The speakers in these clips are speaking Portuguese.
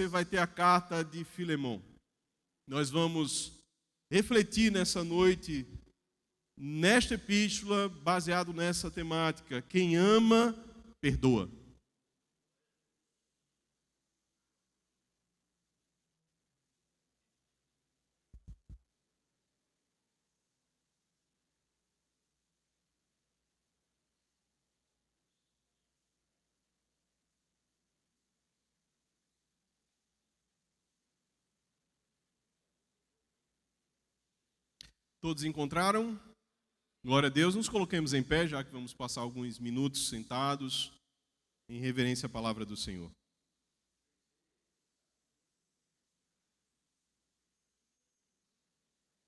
você vai ter a carta de Filemão. Nós vamos refletir nessa noite, nesta epístola, baseado nessa temática. Quem ama, perdoa. Todos encontraram? Glória a Deus. Nos coloquemos em pé, já que vamos passar alguns minutos sentados em reverência à palavra do Senhor.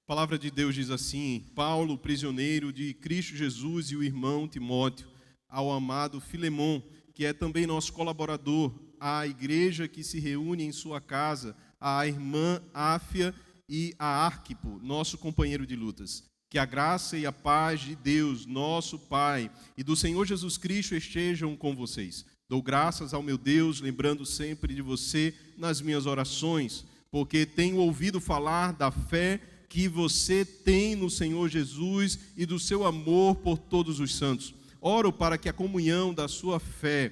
A palavra de Deus diz assim: Paulo, prisioneiro de Cristo Jesus, e o irmão Timóteo, ao amado Filemon, que é também nosso colaborador, à igreja que se reúne em sua casa, à irmã Áfia e a Arquipo, nosso companheiro de lutas. Que a graça e a paz de Deus, nosso Pai, e do Senhor Jesus Cristo estejam com vocês. Dou graças ao meu Deus, lembrando sempre de você nas minhas orações, porque tenho ouvido falar da fé que você tem no Senhor Jesus e do seu amor por todos os santos. Oro para que a comunhão da sua fé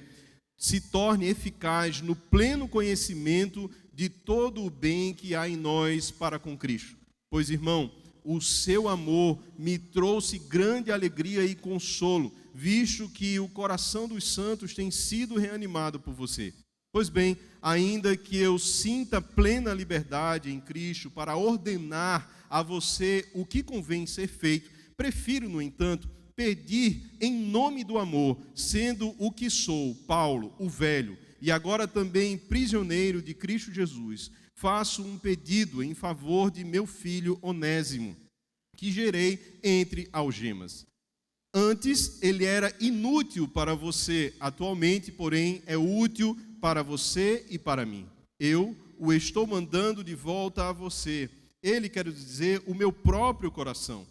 se torne eficaz no pleno conhecimento de todo o bem que há em nós para com Cristo. Pois, irmão, o seu amor me trouxe grande alegria e consolo, visto que o coração dos santos tem sido reanimado por você. Pois bem, ainda que eu sinta plena liberdade em Cristo para ordenar a você o que convém ser feito, prefiro, no entanto, pedir em nome do amor, sendo o que sou, Paulo, o velho, e agora também prisioneiro de Cristo Jesus, faço um pedido em favor de meu filho Onésimo, que gerei entre algemas. Antes ele era inútil para você, atualmente, porém, é útil para você e para mim. Eu o estou mandando de volta a você. Ele, quero dizer, o meu próprio coração.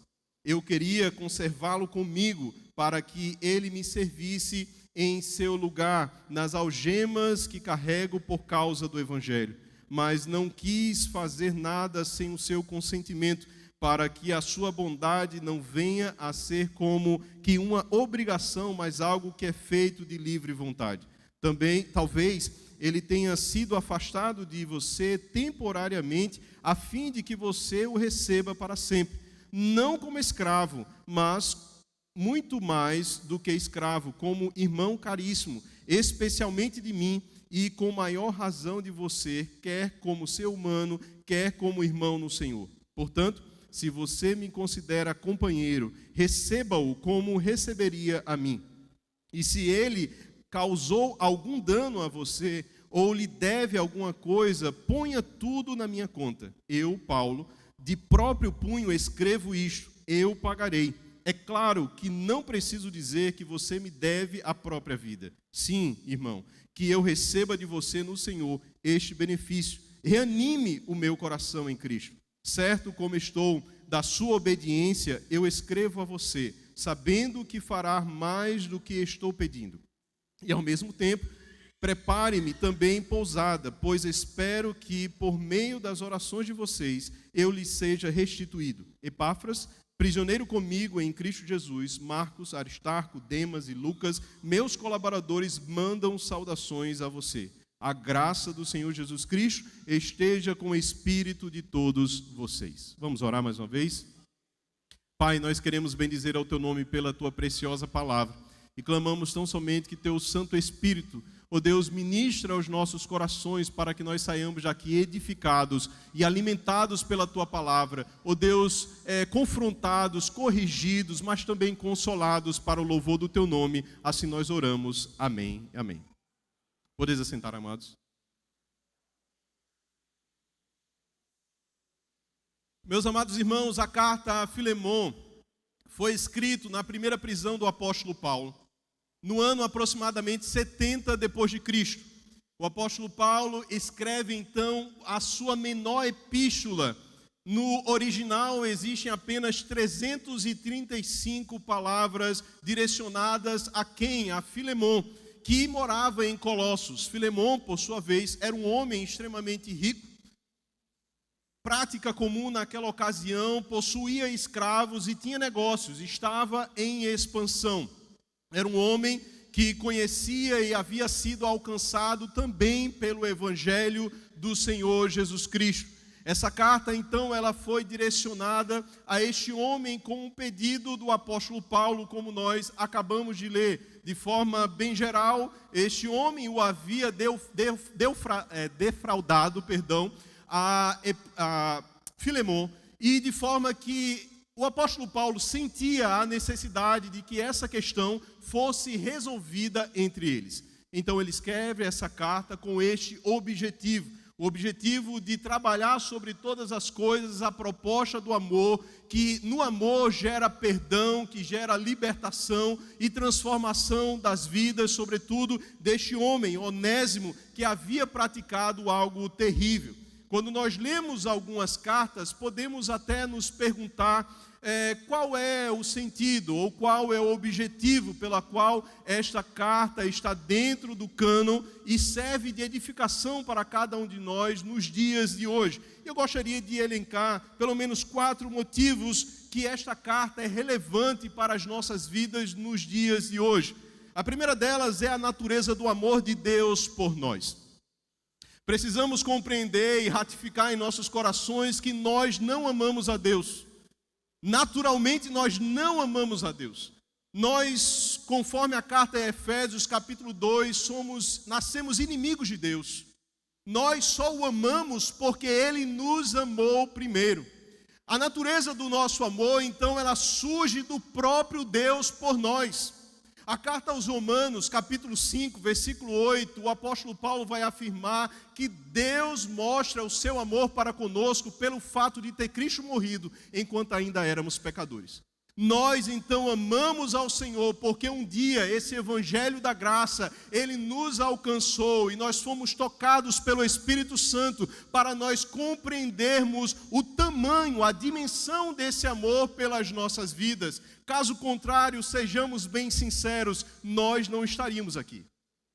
Eu queria conservá-lo comigo para que ele me servisse em seu lugar nas algemas que carrego por causa do Evangelho. Mas não quis fazer nada sem o seu consentimento, para que a sua bondade não venha a ser como que uma obrigação, mas algo que é feito de livre vontade. Também, talvez, ele tenha sido afastado de você temporariamente, a fim de que você o receba para sempre, não como escravo, mas muito mais do que escravo, como irmão caríssimo, especialmente de mim, e com maior razão de você, quer como ser humano, quer como irmão no Senhor. Portanto, se você me considera companheiro, receba-o como receberia a mim. E se ele causou algum dano a você, ou lhe deve alguma coisa, ponha tudo na minha conta. Eu, Paulo, de próprio punho escrevo isto, eu pagarei. É claro que não preciso dizer que você me deve a própria vida. Sim, irmão, que eu receba de você no Senhor este benefício. Reanime o meu coração em Cristo. Certo como estou da sua obediência, eu escrevo a você, sabendo que fará mais do que estou pedindo. E ao mesmo tempo, prepare-me também pousada, pois espero que, por meio das orações de vocês, eu lhes seja restituído. Epáfras, prisioneiro comigo em Cristo Jesus, Marcos, Aristarco, Demas e Lucas, meus colaboradores, mandam saudações a você. A graça do Senhor Jesus Cristo esteja com o espírito de todos vocês. Vamos orar mais uma vez? Pai, nós queremos bendizer ao teu nome pela tua preciosa palavra e clamamos tão somente que teu Santo Espírito, ó Deus, ministra aos nossos corações para que nós saiamos daqui edificados e alimentados pela tua palavra, ó Deus, confrontados, corrigidos, mas também consolados para o louvor do teu nome. Assim nós oramos. Amém. Amém. Podeis assentar, amados. Meus amados irmãos, a carta a Filemon foi escrita na primeira prisão do apóstolo Paulo, no ano aproximadamente 70 depois de Cristo. O apóstolo Paulo escreve então a sua menor epístola. No original existem apenas 335 palavras direcionadas a quem? A Filemon, que morava em Colossos. Filemon, por sua vez, era um homem extremamente rico. Prática comum naquela ocasião, possuía escravos e tinha negócios, estava em expansão. Era um homem que conhecia e havia sido alcançado também pelo Evangelho do Senhor Jesus Cristo. Essa carta, então, ela foi direcionada a este homem com um pedido do apóstolo Paulo, como nós acabamos de ler. De forma bem geral, este homem o havia defraudado, a Filemon, e de forma que o apóstolo Paulo sentia a necessidade de que essa questão fosse resolvida entre eles. Então ele escreve essa carta com este objetivo. O objetivo de trabalhar sobre todas as coisas a proposta do amor, que no amor gera perdão, que gera libertação e transformação das vidas, sobretudo deste homem, Onésimo, que havia praticado algo terrível. Quando nós lemos algumas cartas, podemos até nos perguntar qual é o sentido ou qual é o objetivo pela qual esta carta está dentro do cânon e serve de edificação para cada um de nós nos dias de hoje. Eu gostaria de elencar pelo menos 4 motivos que esta carta é relevante para as nossas vidas nos dias de hoje. A primeira delas é a natureza do amor de Deus por nós. Precisamos compreender e ratificar em nossos corações que nós não amamos a Deus. Naturalmente nós não amamos a Deus. Nós, conforme a carta a Efésios, capítulo 2, nascemos inimigos de Deus. Nós só o amamos porque Ele nos amou primeiro. A natureza do nosso amor, então, ela surge do próprio Deus por nós. A carta aos Romanos, capítulo 5, versículo 8, o apóstolo Paulo vai afirmar que Deus mostra o seu amor para conosco pelo fato de ter Cristo morrido enquanto ainda éramos pecadores. Nós então amamos ao Senhor porque um dia esse evangelho da graça, ele nos alcançou e nós fomos tocados pelo Espírito Santo para nós compreendermos o tamanho, a dimensão desse amor pelas nossas vidas. Caso contrário, sejamos bem sinceros, nós não estaríamos aqui.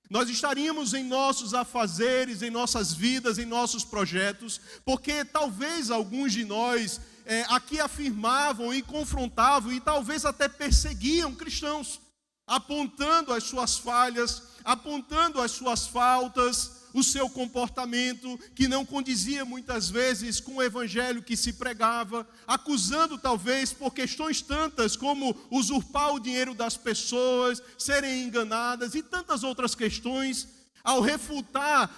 Nós estaríamos em nossos afazeres, em nossas vidas, em nossos projetos, porque talvez alguns de nós aqui afirmavam e confrontavam e talvez até perseguiam cristãos, apontando as suas falhas, apontando as suas faltas, o seu comportamento que não condizia muitas vezes com o evangelho que se pregava, acusando talvez por questões tantas como usurpar o dinheiro das pessoas, serem enganadas e tantas outras questões, ao refutar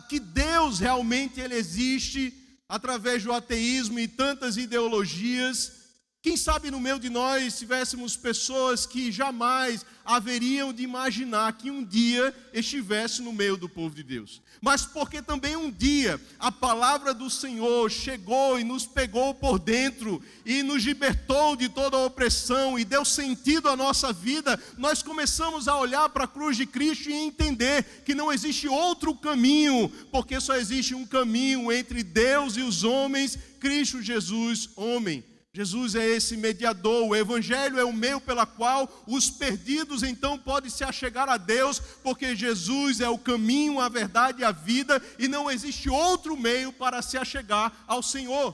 que Deus realmente ele existe através do ateísmo e tantas ideologias. Quem sabe no meio de nós tivéssemos pessoas que jamais haveriam de imaginar que um dia estivesse no meio do povo de Deus. Mas porque também um dia a palavra do Senhor chegou e nos pegou por dentro e nos libertou de toda a opressão e deu sentido à nossa vida, nós começamos a olhar para a cruz de Cristo e entender que não existe outro caminho, porque só existe um caminho entre Deus e os homens, Cristo Jesus, homem. Jesus é esse mediador, o evangelho é o meio pela qual os perdidos então podem se achegar a Deus, porque Jesus é o caminho, a verdade e a vida, e não existe outro meio para se achegar ao Senhor.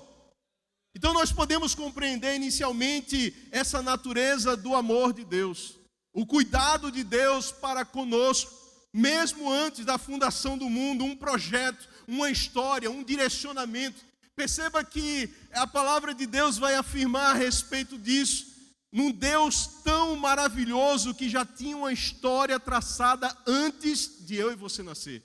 Então nós podemos compreender inicialmente essa natureza do amor de Deus, o cuidado de Deus para conosco, mesmo antes da fundação do mundo, um projeto, uma história, um direcionamento. Perceba que a palavra de Deus vai afirmar a respeito disso, num Deus tão maravilhoso que já tinha uma história traçada antes de eu e você nascer.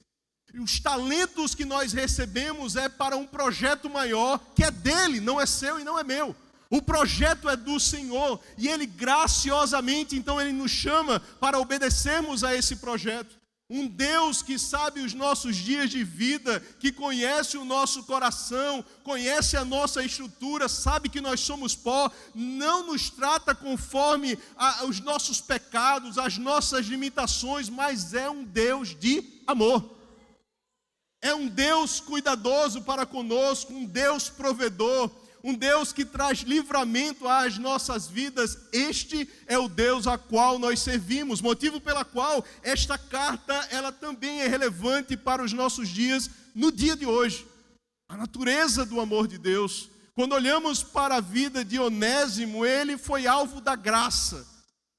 E os talentos que nós recebemos é para um projeto maior, que é dele, não é seu e não é meu. O projeto é do Senhor e Ele graciosamente, então Ele nos chama para obedecermos a esse projeto. Um Deus que sabe os nossos dias de vida, que conhece o nosso coração, conhece a nossa estrutura, sabe que nós somos pó, não nos trata conforme os nossos pecados, as nossas limitações, mas é um Deus de amor. É um Deus cuidadoso para conosco, um Deus provedor, um Deus que traz livramento às nossas vidas. Este é o Deus a qual nós servimos, motivo pela qual esta carta ela também é relevante para os nossos dias, no dia de hoje. A natureza do amor de Deus. Quando olhamos para a vida de Onésimo, ele foi alvo da graça,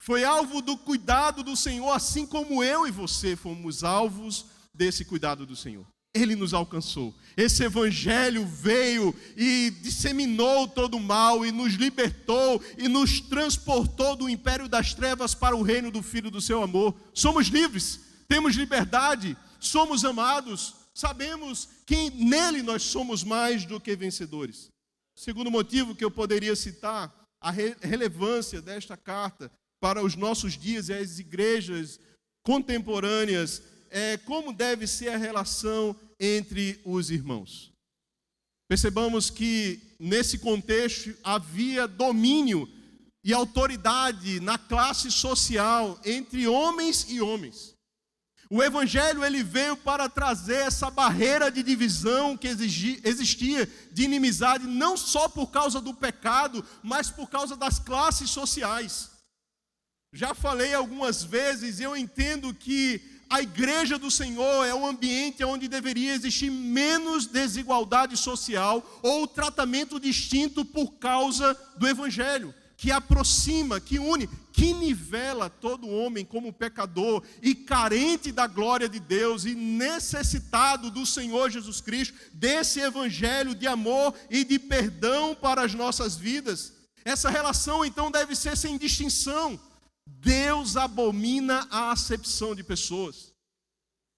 foi alvo do cuidado do Senhor, assim como eu e você fomos alvos desse cuidado do Senhor. Ele nos alcançou. Esse evangelho veio e disseminou todo o mal e nos libertou e nos transportou do império das trevas para o reino do Filho do seu amor. Somos livres, temos liberdade, somos amados, sabemos que nele nós somos mais do que vencedores. O segundo motivo que eu poderia citar, a relevância desta carta para os nossos dias e as igrejas contemporâneas, é como deve ser a relação entre os irmãos. Percebamos que nesse contexto havia domínio e autoridade na classe social entre homens e homens. O evangelho ele veio para trazer essa barreira de divisão que existia, de inimizade, não só por causa do pecado, mas por causa das classes sociais. Já falei algumas vezes, eu entendo que a igreja do Senhor é um ambiente onde deveria existir menos desigualdade social ou tratamento distinto por causa do evangelho, que aproxima, que une, que nivela todo homem como pecador e carente da glória de Deus e necessitado do Senhor Jesus Cristo, desse evangelho de amor e de perdão para as nossas vidas. Essa relação então deve ser sem distinção. Deus abomina a acepção de pessoas.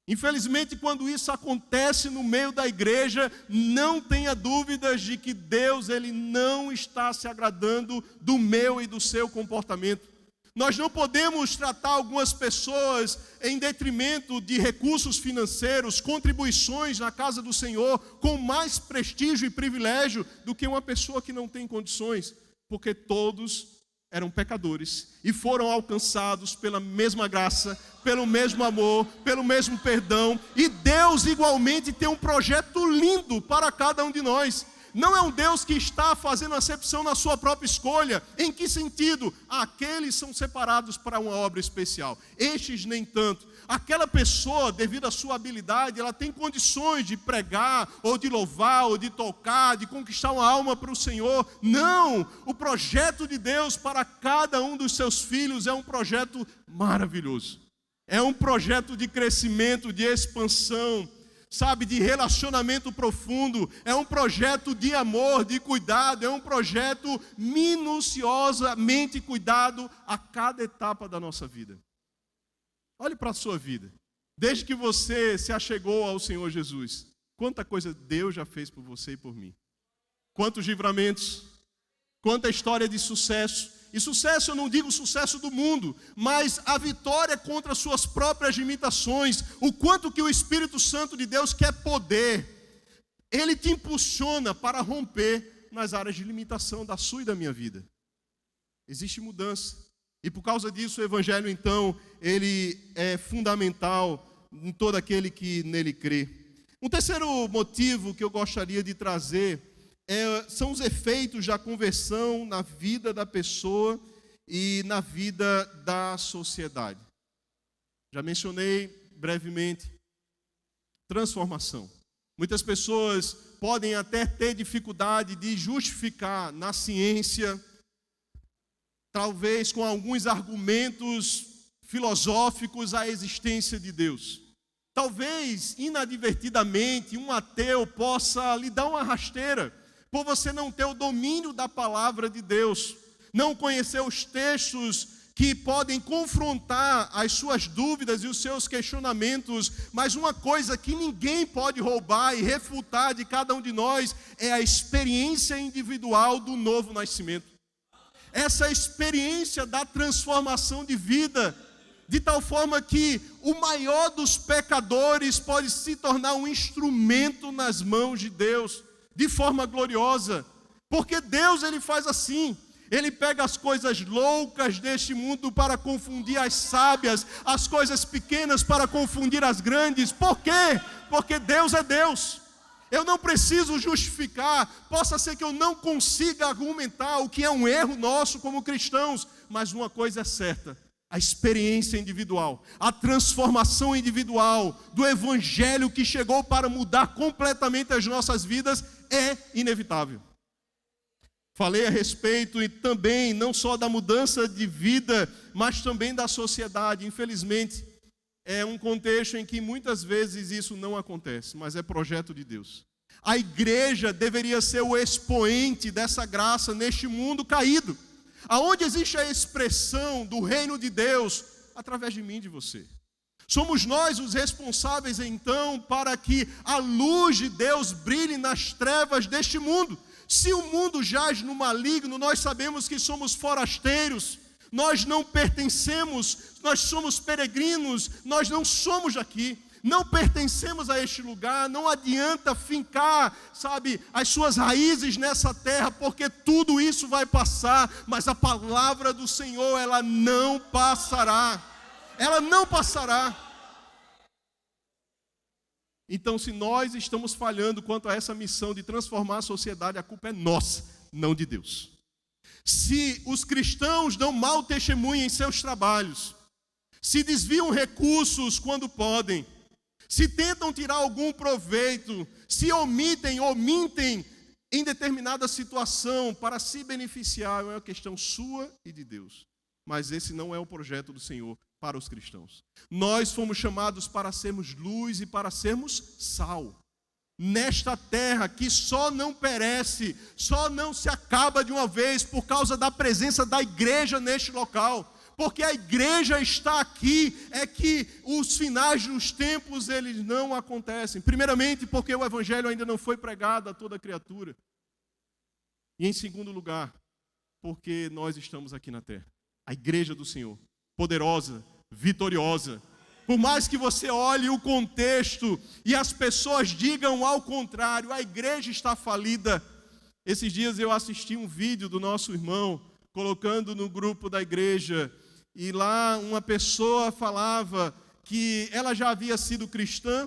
Infelizmente, quando isso acontece no meio da igreja, não tenha dúvidas de que Deus ele não está se agradando do meu e do seu comportamento. Nós não podemos tratar algumas pessoas em detrimento de recursos financeiros, contribuições na casa do Senhor, com mais prestígio e privilégio do que uma pessoa que não tem condições, porque todos eram pecadores e foram alcançados pela mesma graça, pelo mesmo amor, pelo mesmo perdão. E Deus igualmente tem um projeto lindo para cada um de nós. Não é um Deus que está fazendo acepção na sua própria escolha. Em que sentido? Aqueles são separados para uma obra especial, estes nem tanto. Aquela pessoa, devido à sua habilidade, ela tem condições de pregar, ou de louvar, ou de tocar, de conquistar uma alma para o Senhor. Não! O projeto de Deus para cada um dos seus filhos é um projeto maravilhoso. É um projeto de crescimento, de expansão, sabe, de relacionamento profundo. É um projeto de amor, de cuidado. É um projeto minuciosamente cuidado a cada etapa da nossa vida. Olhe para a sua vida. Desde que você se achegou ao Senhor Jesus, quanta coisa Deus já fez por você e por mim. Quantos livramentos, quanta história de sucesso. E sucesso eu não digo sucesso do mundo, mas a vitória contra as suas próprias limitações. O quanto que o Espírito Santo de Deus quer poder. Ele te impulsiona para romper nas áreas de limitação da sua e da minha vida. Existe mudança. E por causa disso o Evangelho, então, ele é fundamental em todo aquele que nele crê. Um terceiro motivo que eu gostaria de trazer são os efeitos da conversão na vida da pessoa e na vida da sociedade. Já mencionei brevemente, transformação. Muitas pessoas podem até ter dificuldade de justificar na ciência, talvez com alguns argumentos filosóficos, a existência de Deus. Talvez, inadvertidamente, um ateu possa lhe dar uma rasteira, por você não ter o domínio da palavra de Deus, não conhecer os textos que podem confrontar as suas dúvidas e os seus questionamentos. Mas uma coisa que ninguém pode roubar e refutar de cada um de nós é a experiência individual do novo nascimento. Essa experiência da transformação de vida, de tal forma que o maior dos pecadores pode se tornar um instrumento nas mãos de Deus, de forma gloriosa, porque Deus ele faz assim, ele pega as coisas loucas deste mundo para confundir as sábias, as coisas pequenas para confundir as grandes. Por quê? Porque Deus é Deus. Eu não preciso justificar. Possa ser que eu não consiga argumentar, o que é um erro nosso como cristãos. Mas uma coisa é certa: a experiência individual, a transformação individual do Evangelho que chegou para mudar completamente as nossas vidas é inevitável. Falei a respeito e também não só da mudança de vida, mas também da sociedade. Infelizmente, é um contexto em que muitas vezes isso não acontece, mas é projeto de Deus. A igreja deveria ser o expoente dessa graça neste mundo caído, aonde existe a expressão do reino de Deus através de mim e de você. Somos nós os responsáveis, então, para que a luz de Deus brilhe nas trevas deste mundo. Se o mundo jaz no maligno, nós sabemos que somos forasteiros, nós não pertencemos, nós somos peregrinos, nós não somos daqui, não pertencemos a este lugar. Não adianta fincar, as suas raízes nessa terra, porque tudo isso vai passar, mas a palavra do Senhor, ela não passará, ela não passará. Então, se nós estamos falhando quanto a essa missão de transformar a sociedade, a culpa é nossa, não de Deus. Se os cristãos dão mau testemunho em seus trabalhos, se desviam recursos quando podem, se tentam tirar algum proveito, se omitem em determinada situação para se beneficiar, é uma questão sua e de Deus. Mas esse não é o projeto do Senhor para os cristãos. Nós fomos chamados para sermos luz e para sermos sal. Nesta terra que só não perece, só não se acaba de uma vez por causa da presença da igreja neste local. Porque a igreja está aqui, é que os finais dos tempos eles não acontecem. Primeiramente porque o evangelho ainda não foi pregado a toda criatura. E em segundo lugar, porque nós estamos aqui na terra. A igreja do Senhor, poderosa, vitoriosa. Por mais que você olhe o contexto e as pessoas digam ao contrário, a igreja está falida. Esses dias eu assisti um vídeo do nosso irmão, colocando no grupo da igreja, e lá uma pessoa falava que ela já havia sido cristã,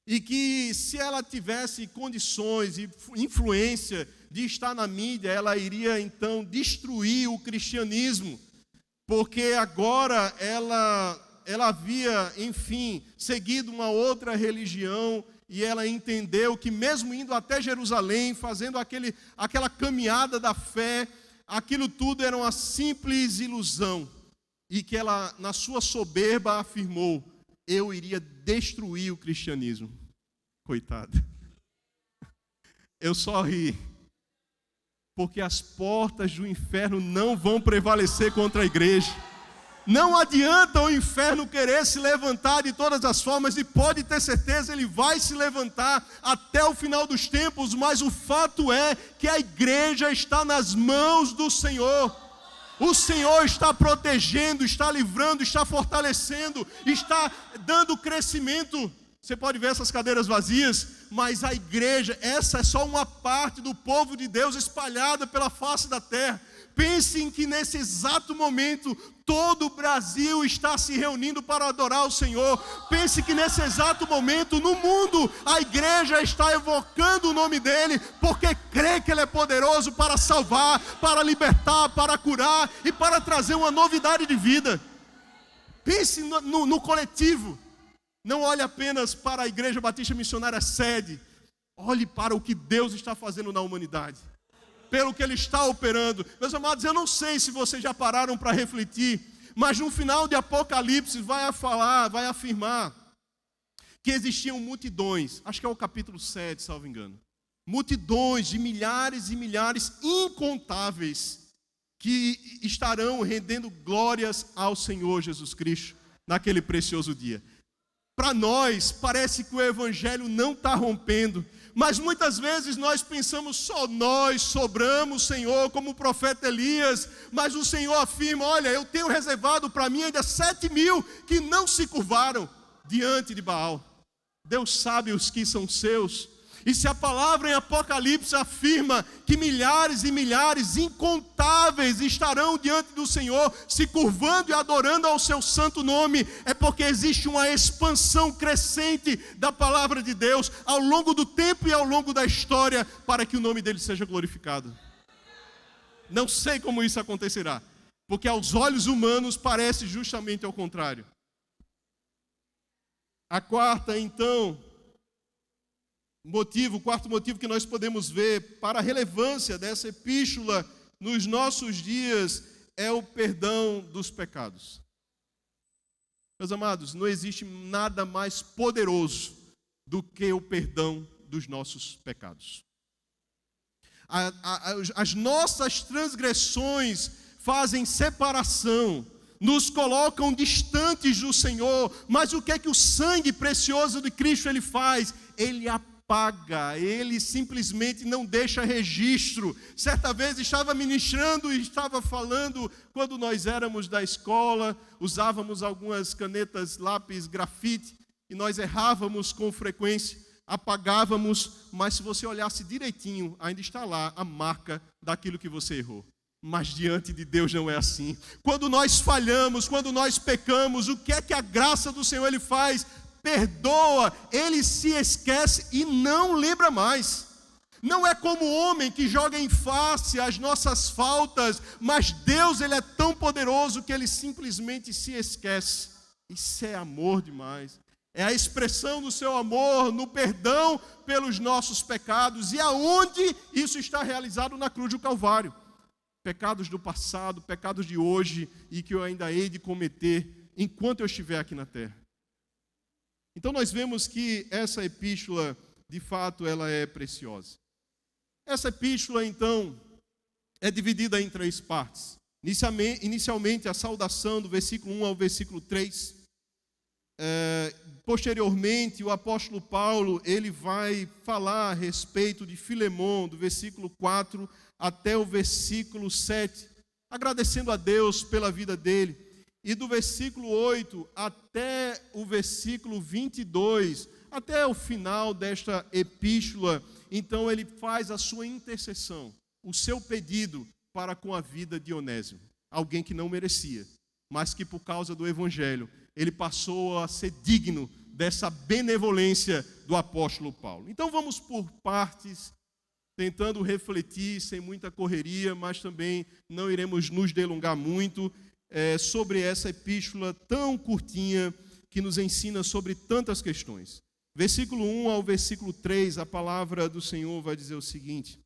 e que se ela tivesse condições e influência de estar na mídia, ela iria então destruir o cristianismo, porque agora ela havia, enfim, seguido uma outra religião, e ela entendeu que mesmo indo até Jerusalém, fazendo aquela caminhada da fé, aquilo tudo era uma simples ilusão, e que ela, na sua soberba, afirmou: eu iria destruir o cristianismo. Coitada. Eu só ri, porque as portas do inferno não vão prevalecer contra a igreja. Não adianta o inferno querer se levantar de todas as formas, e pode ter certeza, ele vai se levantar até o final dos tempos, mas o fato é que a igreja está nas mãos do Senhor. O Senhor está protegendo, está livrando, está fortalecendo, está dando crescimento. Você pode ver essas cadeiras vazias, mas a igreja, essa é só uma parte do povo de Deus espalhada pela face da terra. Pensem que nesse exato momento todo o Brasil está se reunindo para adorar o Senhor. Pense que nesse exato momento no mundo a igreja está evocando o nome dEle, porque crê que Ele é poderoso para salvar, para libertar, para curar e para trazer uma novidade de vida. Pense no coletivo. Não olhe apenas para a Igreja Batista Missionária Sede. Olhe para o que Deus está fazendo na humanidade, pelo que Ele está operando. Meus amados, eu não sei se vocês já pararam para refletir, mas no final de Apocalipse vai afirmar que existiam multidões, acho que é o capítulo 7, salvo engano, multidões de milhares e milhares incontáveis que estarão rendendo glórias ao Senhor Jesus Cristo naquele precioso dia. Para nós, parece que o Evangelho não está rompendo, mas muitas vezes nós pensamos, só nós sobramos, Senhor, como o profeta Elias, mas o Senhor afirma: olha, eu tenho reservado para mim ainda 7.000 que não se curvaram diante de Baal. Deus sabe os que são seus, E se a palavra em Apocalipse afirma que milhares e milhares, incontáveis, estarão diante do Senhor, se curvando e adorando ao seu santo nome, é porque existe uma expansão crescente da palavra de Deus ao longo do tempo e ao longo da história, para que o nome dele seja glorificado. Não sei como isso acontecerá, porque aos olhos humanos parece justamente ao contrário. A quarta, então, o quarto motivo que nós podemos ver para a relevância dessa epístola nos nossos dias é o perdão dos pecados. Meus amados, não existe nada mais poderoso do que o perdão dos nossos pecados. As nossas transgressões fazem separação, nos colocam distantes do Senhor, mas o que é que o sangue precioso de Cristo ele faz? Ele apaga, ele simplesmente não deixa registro. Certa vez estava ministrando e estava falando, quando nós éramos da escola, usávamos algumas canetas, lápis, grafite, e nós errávamos com frequência, apagávamos, mas se você olhasse direitinho, ainda está lá a marca daquilo que você errou. Mas diante de Deus não é assim. Quando nós falhamos, quando nós pecamos, o que é que a graça do Senhor ele faz? Perdoa, ele se esquece e não lembra mais. Não é como o homem que joga em face as nossas faltas, mas Deus ele é tão poderoso que ele simplesmente se esquece. Isso é amor demais. É a expressão do seu amor no perdão pelos nossos pecados. E aonde isso está realizado? Na cruz do Calvário. Pecados do passado, pecados de hoje e que eu ainda hei de cometer enquanto eu estiver aqui na terra. Então nós vemos que essa epístola, de fato, ela é preciosa. Essa epístola, então, é dividida em 3 partes. Inicialmente, a saudação do versículo 1 ao versículo 3. Posteriormente, o apóstolo Paulo, ele vai falar a respeito de Filemon, do versículo 4 até o versículo 7, agradecendo a Deus pela vida dele. E do versículo 8 até o versículo 22, até o final desta epístola, então ele faz a sua intercessão, o seu pedido para com a vida de Onésimo. Alguém que não merecia, mas que por causa do evangelho, ele passou a ser digno dessa benevolência do apóstolo Paulo. Então vamos por partes, tentando refletir sem muita correria, mas também não iremos nos delongar muito sobre essa epístola tão curtinha que nos ensina sobre tantas questões. Versículo 1 ao versículo 3, a palavra do Senhor vai dizer o seguinte: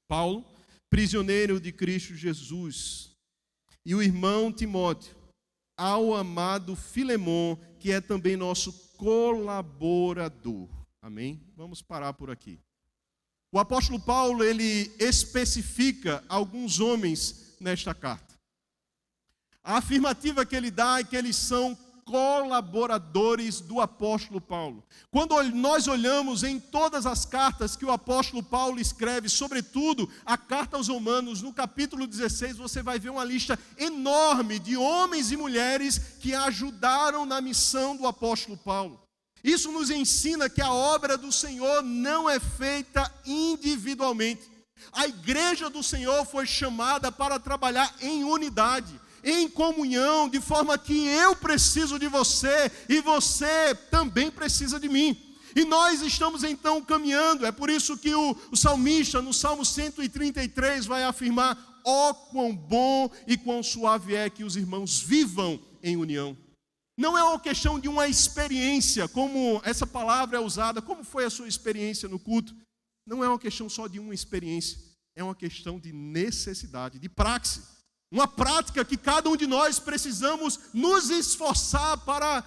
Paulo, prisioneiro de Cristo Jesus, e o irmão Timóteo, ao amado Filemon, que é também nosso colaborador. Amém? Vamos parar por aqui. O apóstolo Paulo, ele especifica alguns homens nesta carta. A afirmativa que ele dá é que eles são colaboradores do apóstolo Paulo. Quando nós olhamos em todas as cartas que o apóstolo Paulo escreve, sobretudo a carta aos Romanos, no capítulo 16, você vai ver uma lista enorme de homens e mulheres que ajudaram na missão do apóstolo Paulo. Isso nos ensina que a obra do Senhor não é feita individualmente. A igreja do Senhor foi chamada para trabalhar em unidade, em comunhão, de forma que eu preciso de você e você também precisa de mim. E nós estamos então caminhando. É por isso que o salmista, no Salmo 133, vai afirmar: ó, quão bom e quão suave é que os irmãos vivam em união. Não é uma questão de uma experiência, como essa palavra é usada. Como foi a sua experiência no culto? Não é uma questão só de uma experiência, é uma questão de necessidade, de praxe. Uma prática que cada um de nós precisamos nos esforçar para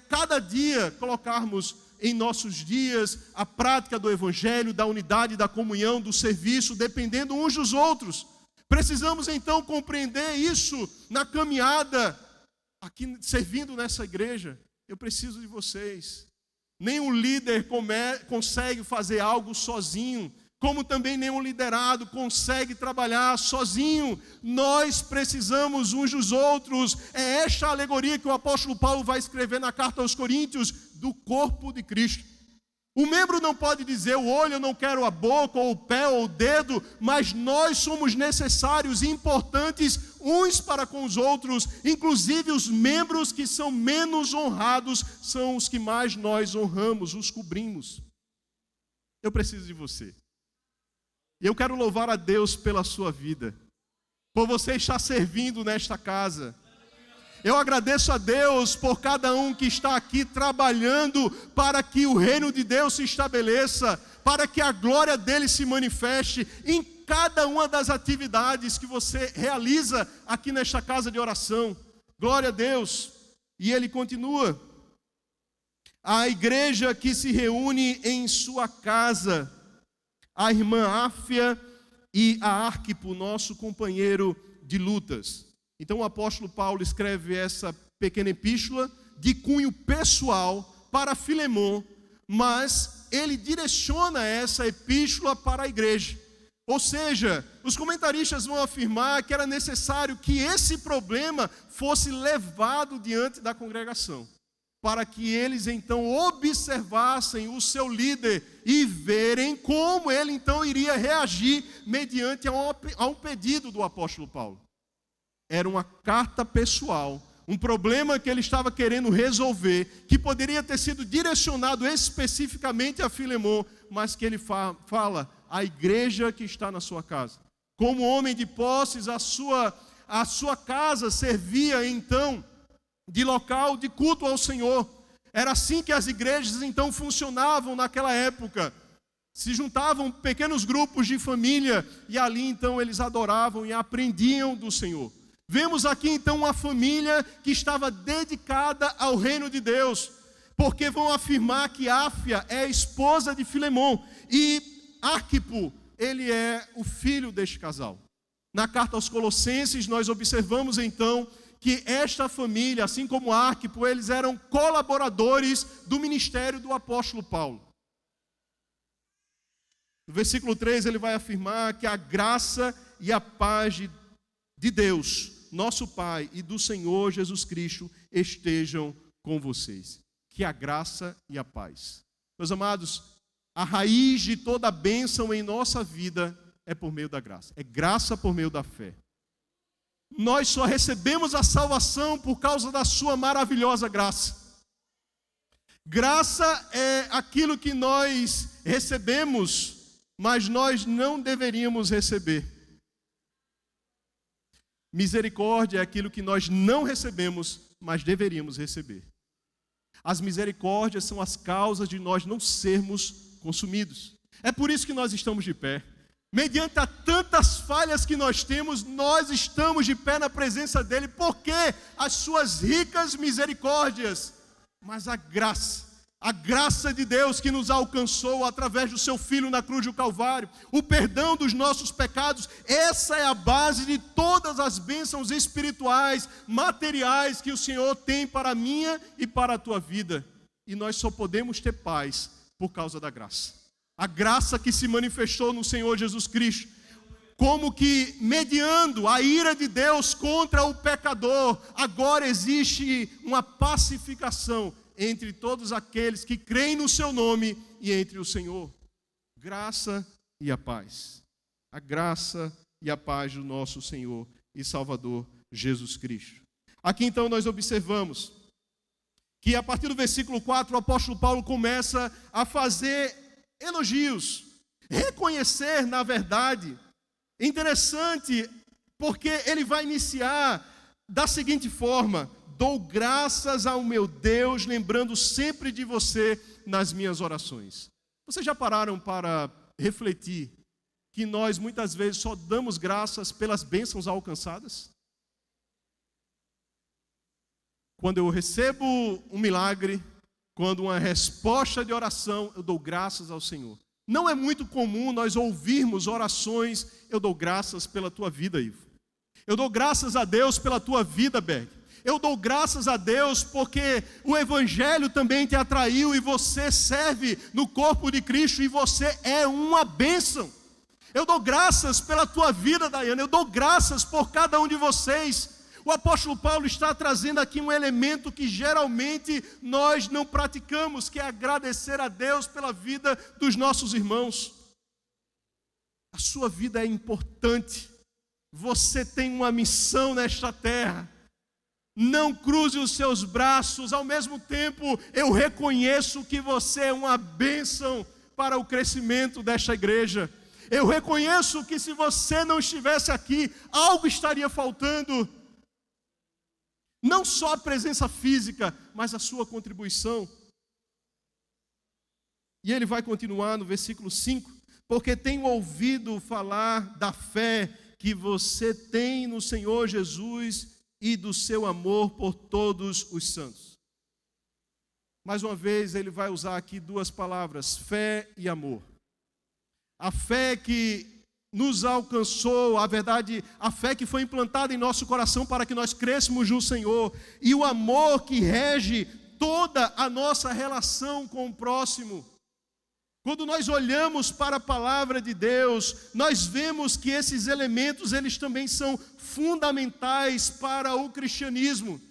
cada dia colocarmos em nossos dias a prática do evangelho, da unidade, da comunhão, do serviço, dependendo uns dos outros. Precisamos então compreender isso na caminhada, aqui servindo nessa igreja. Eu preciso de vocês. Nenhum líder consegue fazer algo sozinho, como também nenhum liderado consegue trabalhar sozinho. Nós precisamos uns dos outros. É esta alegoria que o apóstolo Paulo vai escrever na carta aos Coríntios, do corpo de Cristo. O membro não pode dizer o olho, eu não quero a boca, ou o pé, ou o dedo, mas nós somos necessários e importantes uns para com os outros, inclusive os membros que são menos honrados são os que mais nós honramos, os cobrimos. Eu preciso de você. E eu quero louvar a Deus pela sua vida, por você estar servindo nesta casa. Eu agradeço a Deus por cada um que está aqui trabalhando para que o reino de Deus se estabeleça, para que a glória dele se manifeste em cada uma das atividades que você realiza aqui nesta casa de oração. Glória a Deus. E ele continua: a igreja que se reúne em sua casa, a irmã Áfia e a Arquipo, nosso companheiro de lutas. Então o apóstolo Paulo escreve essa pequena epístola de cunho pessoal para Filemon, mas ele direciona essa epístola para a igreja. Ou seja, os comentaristas vão afirmar que era necessário que esse problema fosse levado diante da congregação, para que eles então observassem o seu líder e verem como ele então iria reagir mediante a um pedido do apóstolo Paulo. Era uma carta pessoal, um problema que ele estava querendo resolver, que poderia ter sido direcionado especificamente a Filemon, mas que ele fala à igreja que está na sua casa. Como homem de posses, a sua casa servia então de local de culto ao Senhor. Era assim que as igrejas então funcionavam naquela época. Se juntavam pequenos grupos de família e ali então eles adoravam e aprendiam do Senhor. Vemos aqui então uma família que estava dedicada ao reino de Deus, porque vão afirmar que Áfia é a esposa de Filemon e Arquipo, ele é o filho deste casal. Na carta aos Colossenses nós observamos então que esta família, assim como Arquipo, eles eram colaboradores do ministério do apóstolo Paulo. No versículo 3 ele vai afirmar que a graça e a paz de Deus, nosso Pai, e do Senhor Jesus Cristo estejam com vocês. Que a graça e a paz. Meus amados, a raiz de toda a bênção em nossa vida é por meio da graça. É graça por meio da fé. Nós só recebemos a salvação por causa da sua maravilhosa graça. Graça é aquilo que nós recebemos, mas nós não deveríamos receber. Misericórdia é aquilo que nós não recebemos, mas deveríamos receber. As misericórdias são as causas de nós não sermos consumidos. É por isso que nós estamos de pé. Mediante a tantas falhas que nós temos, nós estamos de pé na presença dele, porque as suas ricas misericórdias, mas a graça de Deus que nos alcançou através do seu Filho na cruz do Calvário, o perdão dos nossos pecados, essa é a base de todas as bênçãos espirituais, materiais que o Senhor tem para a minha e para a tua vida. E nós só podemos ter paz por causa da graça. A graça que se manifestou no Senhor Jesus Cristo, como que mediando a ira de Deus contra o pecador, agora existe uma pacificação entre todos aqueles que creem no seu nome e entre o Senhor. Graça e a paz. A graça e a paz do nosso Senhor e Salvador Jesus Cristo. Aqui então nós observamos que a partir do versículo 4 o apóstolo Paulo começa a fazer elogios, reconhecer na verdade. É interessante porque ele vai iniciar da seguinte forma: dou graças ao meu Deus, lembrando sempre de você nas minhas orações. Vocês já pararam para refletir que nós muitas vezes só damos graças pelas bênçãos alcançadas? Quando eu recebo um milagre, quando uma resposta de oração, eu dou graças ao Senhor. Não é muito comum nós ouvirmos orações: eu dou graças pela tua vida, Ivo. Eu dou graças a Deus pela tua vida, Berg. Eu dou graças a Deus porque o Evangelho também te atraiu e você serve no corpo de Cristo e você é uma bênção. Eu dou graças pela tua vida, Daiane. Eu dou graças por cada um de vocês. O apóstolo Paulo está trazendo aqui um elemento que geralmente nós não praticamos, que é agradecer a Deus pela vida dos nossos irmãos. A sua vida é importante. Você tem uma missão nesta terra. Não cruze os seus braços. Ao mesmo tempo, eu reconheço que você é uma bênção para o crescimento desta igreja. Eu reconheço que se você não estivesse aqui, algo estaria faltando. Não só a presença física, mas a sua contribuição. E ele vai continuar no versículo 5. Porque tenho ouvido falar da fé que você tem no Senhor Jesus e do seu amor por todos os santos. Mais uma vez, ele vai usar aqui duas palavras, fé e amor. A fé que nos alcançou, a verdade, a fé que foi implantada em nosso coração para que nós cresçamos no Senhor, e o amor que rege toda a nossa relação com o próximo. Quando nós olhamos para a palavra de Deus, nós vemos que esses elementos, eles também são fundamentais para o cristianismo.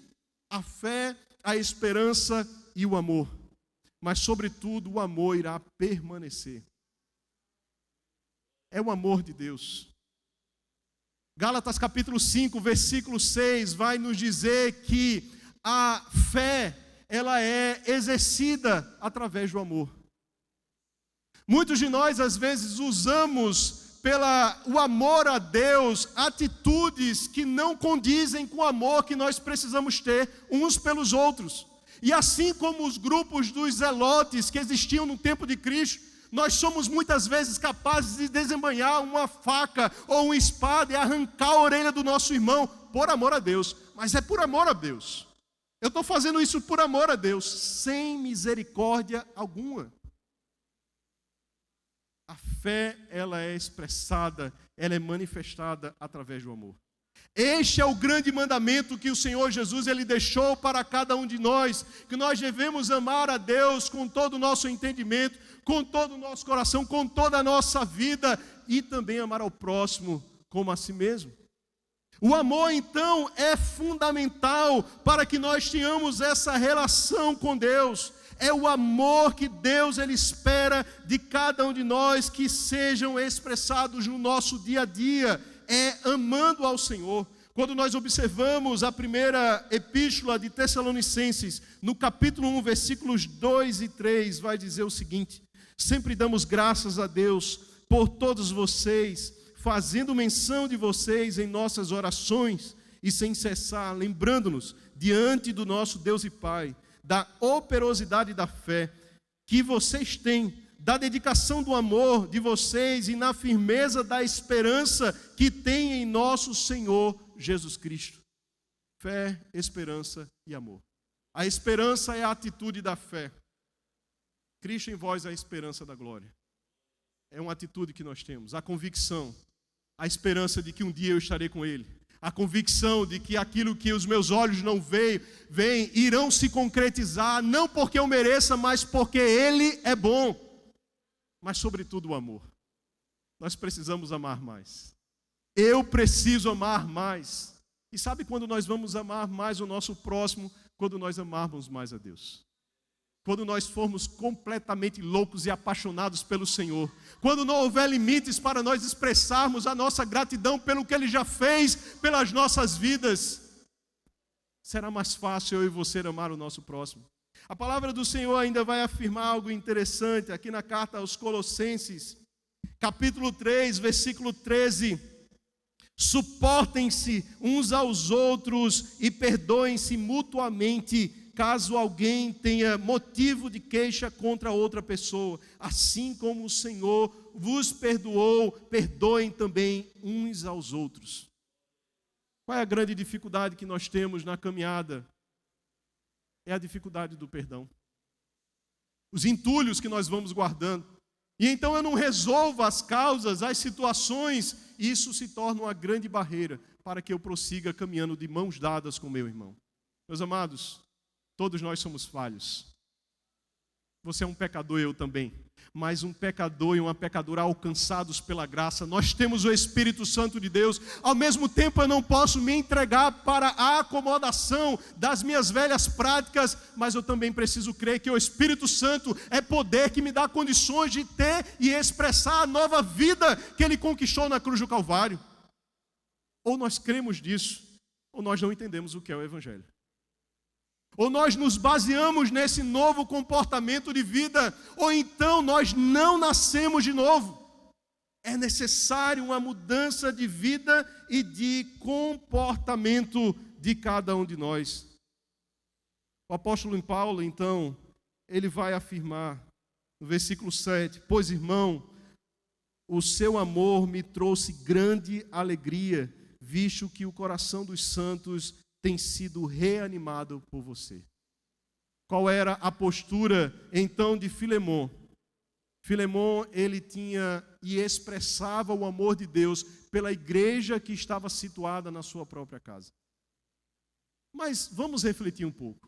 A fé, a esperança e o amor. Mas, sobretudo, o amor irá permanecer. É o amor de Deus. Gálatas capítulo 5, versículo 6, vai nos dizer que a fé, ela é exercida através do amor. Muitos de nós, às vezes, usamos o amor a Deus, atitudes que não condizem com o amor que nós precisamos ter uns pelos outros. E assim como os grupos dos zelotes que existiam no tempo de Cristo, nós somos muitas vezes capazes de desembainhar uma faca ou uma espada e arrancar a orelha do nosso irmão, por amor a Deus. Mas é por amor a Deus. Eu estou fazendo isso por amor a Deus, sem misericórdia alguma. A fé, ela é expressada, ela é manifestada através do amor. Este é o grande mandamento que o Senhor Jesus ele deixou para cada um de nós, que nós devemos amar a Deus com todo o nosso entendimento, com todo o nosso coração, com toda a nossa vida e também amar ao próximo como a si mesmo. O amor, então, é fundamental para que nós tenhamos essa relação com Deus. É o amor que Deus ele espera de cada um de nós que sejam expressados no nosso dia a dia. É amando ao Senhor. Quando nós observamos a primeira epístola de Tessalonicenses, no capítulo 1, versículos 2 e 3, vai dizer o seguinte: sempre damos graças a Deus por todos vocês, fazendo menção de vocês em nossas orações e sem cessar, lembrando-nos diante do nosso Deus e Pai, da operosidade da fé que vocês têm, da dedicação do amor de vocês e na firmeza da esperança que tem em nosso Senhor Jesus Cristo. Fé, esperança e amor. A esperança é a atitude da fé. Cristo em vós é a esperança da glória. É uma atitude que nós temos. A convicção, a esperança de que um dia eu estarei com Ele. A convicção de que aquilo que os meus olhos não veem, irão se concretizar, não porque eu mereça, mas porque Ele é bom. Mas, sobretudo, o amor. Nós precisamos amar mais. Eu preciso amar mais. E sabe quando nós vamos amar mais o nosso próximo? Quando nós amarmos mais a Deus. Quando nós formos completamente loucos e apaixonados pelo Senhor. Quando não houver limites para nós expressarmos a nossa gratidão pelo que Ele já fez pelas nossas vidas. Será mais fácil eu e você amar o nosso próximo. A palavra do Senhor ainda vai afirmar algo interessante aqui na carta aos Colossenses, capítulo 3, versículo 13. Suportem-se uns aos outros e perdoem-se mutuamente, caso alguém tenha motivo de queixa contra outra pessoa. Assim como o Senhor vos perdoou, perdoem também uns aos outros. Qual é a grande dificuldade que nós temos na caminhada? É a dificuldade do perdão. Os entulhos que nós vamos guardando. E então eu não resolvo as causas, as situações, e isso se torna uma grande barreira para que eu prossiga caminhando de mãos dadas com meu irmão. Meus amados, todos nós somos falhos. Você é um pecador, eu também. mas um pecador e uma pecadora alcançados pela graça. Nós temos o Espírito Santo de Deus. Ao mesmo tempo, eu não posso me entregar para a acomodação das minhas velhas práticas, mas eu também preciso crer que o Espírito Santo é poder que me dá condições de ter e expressar a nova vida que Ele conquistou na cruz do Calvário. Ou nós cremos nisso, ou nós não entendemos o que é o Evangelho. Ou nós nos baseamos nesse novo comportamento de vida, ou então nós não nascemos de novo. É necessário uma mudança de vida e de comportamento de cada um de nós. O apóstolo Paulo, então, ele vai afirmar no versículo 7, pois, irmão, o seu amor me trouxe grande alegria, visto que o coração dos santos tem sido reanimado por você. Qual era a postura, então, de Filemon? Filemon, ele tinha e expressava o amor de Deus pela igreja que estava situada na sua própria casa. Mas vamos refletir um pouco.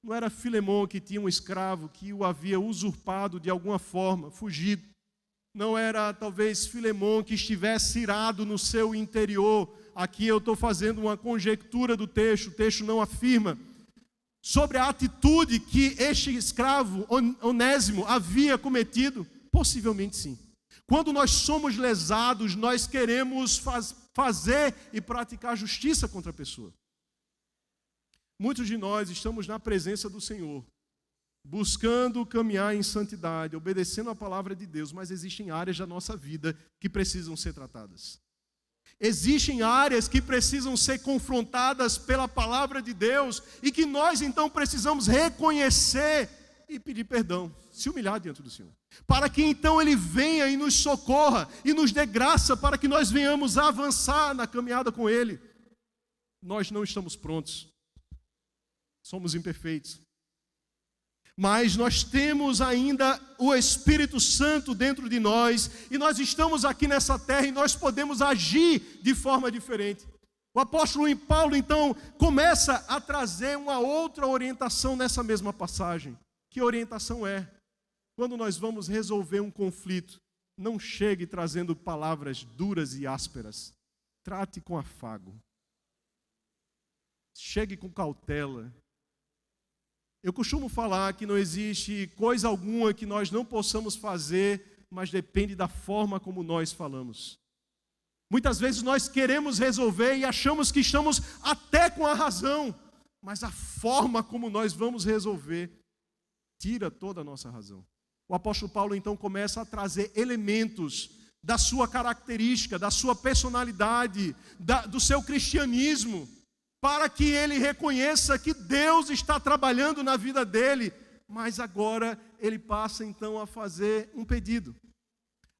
Não era Filemon que tinha um escravo que o havia usurpado de alguma forma, fugido. Não era talvez Filemon que estivesse irado no seu interior. Aqui eu estou fazendo uma conjectura do texto, o texto não afirma, sobre a atitude que este escravo, Onésimo, havia cometido. Possivelmente sim. Quando nós somos lesados, nós queremos fazer e praticar justiça contra a pessoa. Muitos de nós estamos na presença do Senhor, buscando caminhar em santidade, obedecendo a palavra de Deus, mas existem áreas da nossa vida que precisam ser tratadas. Existem áreas que precisam ser confrontadas pela palavra de Deus e que nós então precisamos reconhecer e pedir perdão, se humilhar diante do Senhor, para que então Ele venha e nos socorra e nos dê graça para que nós venhamos a avançar na caminhada com Ele. Nós não estamos prontos, somos imperfeitos. Mas nós temos ainda o Espírito Santo dentro de nós, e nós estamos aqui nessa terra e nós podemos agir de forma diferente. O apóstolo Paulo, então, começa a trazer uma outra orientação nessa mesma passagem. Que orientação é? Quando nós vamos resolver um conflito, não chegue trazendo palavras duras e ásperas. Trate com afago. Chegue com cautela. Eu costumo falar que não existe coisa alguma que nós não possamos fazer, mas depende da forma como nós falamos. Muitas vezes nós queremos resolver e achamos que estamos até com a razão, mas a forma como nós vamos resolver tira toda a nossa razão. O apóstolo Paulo então começa a trazer elementos da sua característica, da sua personalidade, do seu cristianismo, para que ele reconheça que Deus está trabalhando na vida dele, mas agora ele passa então a fazer um pedido.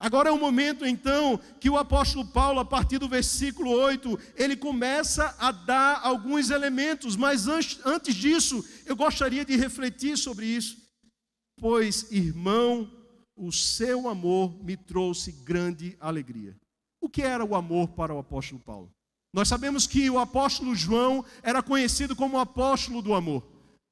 Agora é o momento então que o apóstolo Paulo, a partir do versículo 8, ele começa a dar alguns elementos, mas antes disso, eu gostaria de refletir sobre isso. Pois, irmão, o seu amor me trouxe grande alegria. O que era o amor para o apóstolo Paulo? Nós sabemos que o apóstolo João era conhecido como o apóstolo do amor,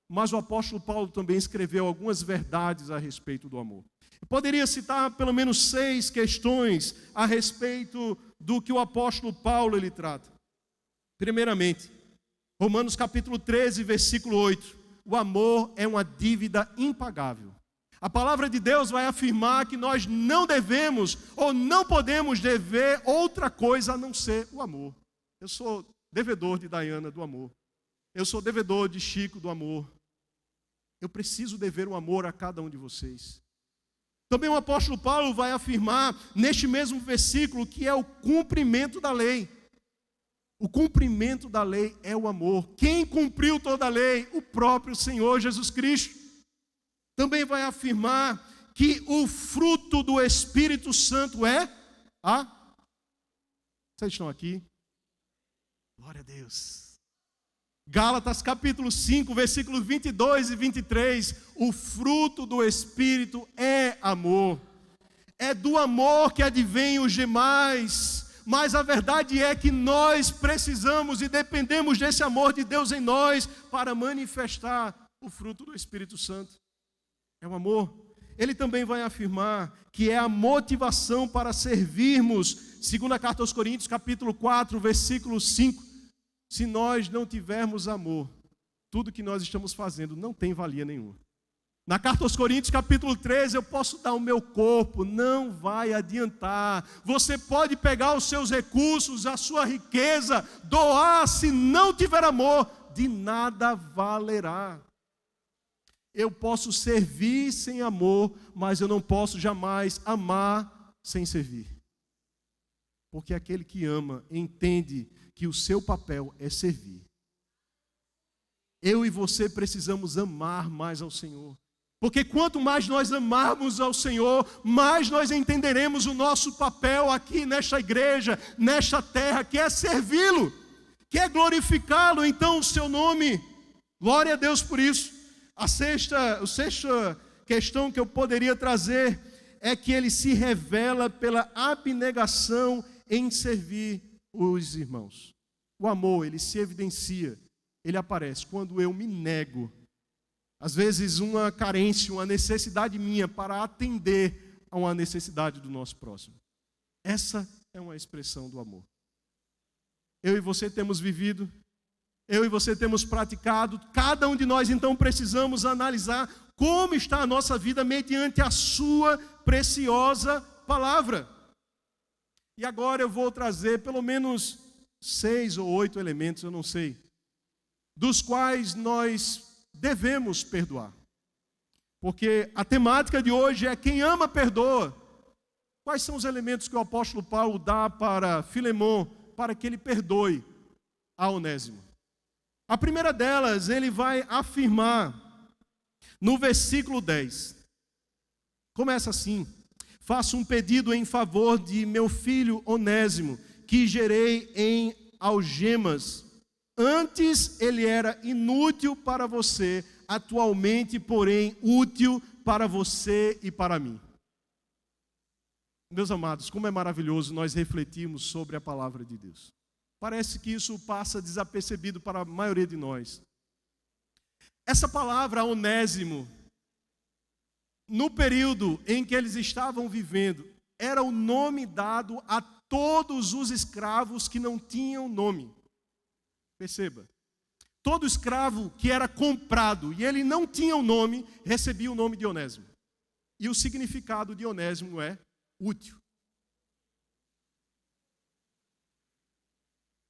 mas o apóstolo Paulo também escreveu algumas verdades a respeito do amor. Eu poderia citar pelo menos 6 questões a respeito do que o apóstolo Paulo ele trata. Primeiramente, Romanos capítulo 13, versículo 8. O amor é uma dívida impagável. A palavra de Deus vai afirmar que nós não devemos ou não podemos dever outra coisa a não ser o amor. Eu sou devedor de Dayana do amor. Eu sou devedor de Chico do amor. Eu preciso dever o amor a cada um de vocês. Também o apóstolo Paulo vai afirmar neste mesmo versículo que é o cumprimento da lei. O cumprimento da lei é o amor. Quem cumpriu toda a lei? O próprio Senhor Jesus Cristo. Também vai afirmar que o fruto do Espírito Santo é a... Vocês estão aqui? Glória a Deus. Gálatas capítulo 5, versículos 22 e 23. O fruto do Espírito é amor. É do amor que advém os demais. Mas a verdade é que nós precisamos e dependemos desse amor de Deus em nós para manifestar o fruto do Espírito Santo. É o amor. ele também vai afirmar que é a motivação para servirmos, segundo a carta aos Coríntios, capítulo 4, versículo 5. Se nós não tivermos amor, tudo que nós estamos fazendo não tem valia nenhuma. Na carta aos Coríntios, capítulo 13, eu posso dar o meu corpo, não vai adiantar. Você pode pegar os seus recursos, a sua riqueza, doar, se não tiver amor, de nada valerá. Eu posso servir sem amor, mas eu não posso jamais amar sem servir. Porque aquele que ama entende que o seu papel é servir. Eu e você precisamos amar mais ao Senhor. Porque quanto mais nós amarmos ao Senhor, mais nós entenderemos o nosso papel aqui nesta igreja, nesta terra, que é servi-lo, que é glorificá-lo, então o seu nome. Glória a Deus por isso. A sexta questão que eu poderia trazer é que ele se revela pela abnegação em servir os irmãos. O amor, ele se evidencia, ele aparece quando eu me nego. Às vezes uma carência, uma necessidade minha para atender a uma necessidade do nosso próximo. Essa é uma expressão do amor. Eu e você temos vivido, eu e você temos praticado, cada um de nós então precisamos analisar como está a nossa vida mediante a sua preciosa palavra. E agora eu vou trazer pelo menos 6 ou 8 elementos, eu não sei, dos quais nós devemos perdoar. Porque a temática de hoje é quem ama, perdoa. Quais são os elementos que o apóstolo Paulo dá para Filemon para que ele perdoe a Onésimo? A primeira delas, ele vai afirmar no versículo 10. Começa assim: faço um pedido em favor de meu filho Onésimo, que gerei em algemas. Antes ele era inútil para você, atualmente, porém, útil para você e para mim. Meus amados, como é maravilhoso nós refletirmos sobre a palavra de Deus. Parece que isso passa desapercebido para a maioria de nós. Essa palavra, Onésimo, no período em que eles estavam vivendo, era o nome dado a todos os escravos que não tinham nome. Perceba, todo escravo que era comprado e ele não tinha um nome, recebia o nome de Onésimo. E o significado de Onésimo é útil.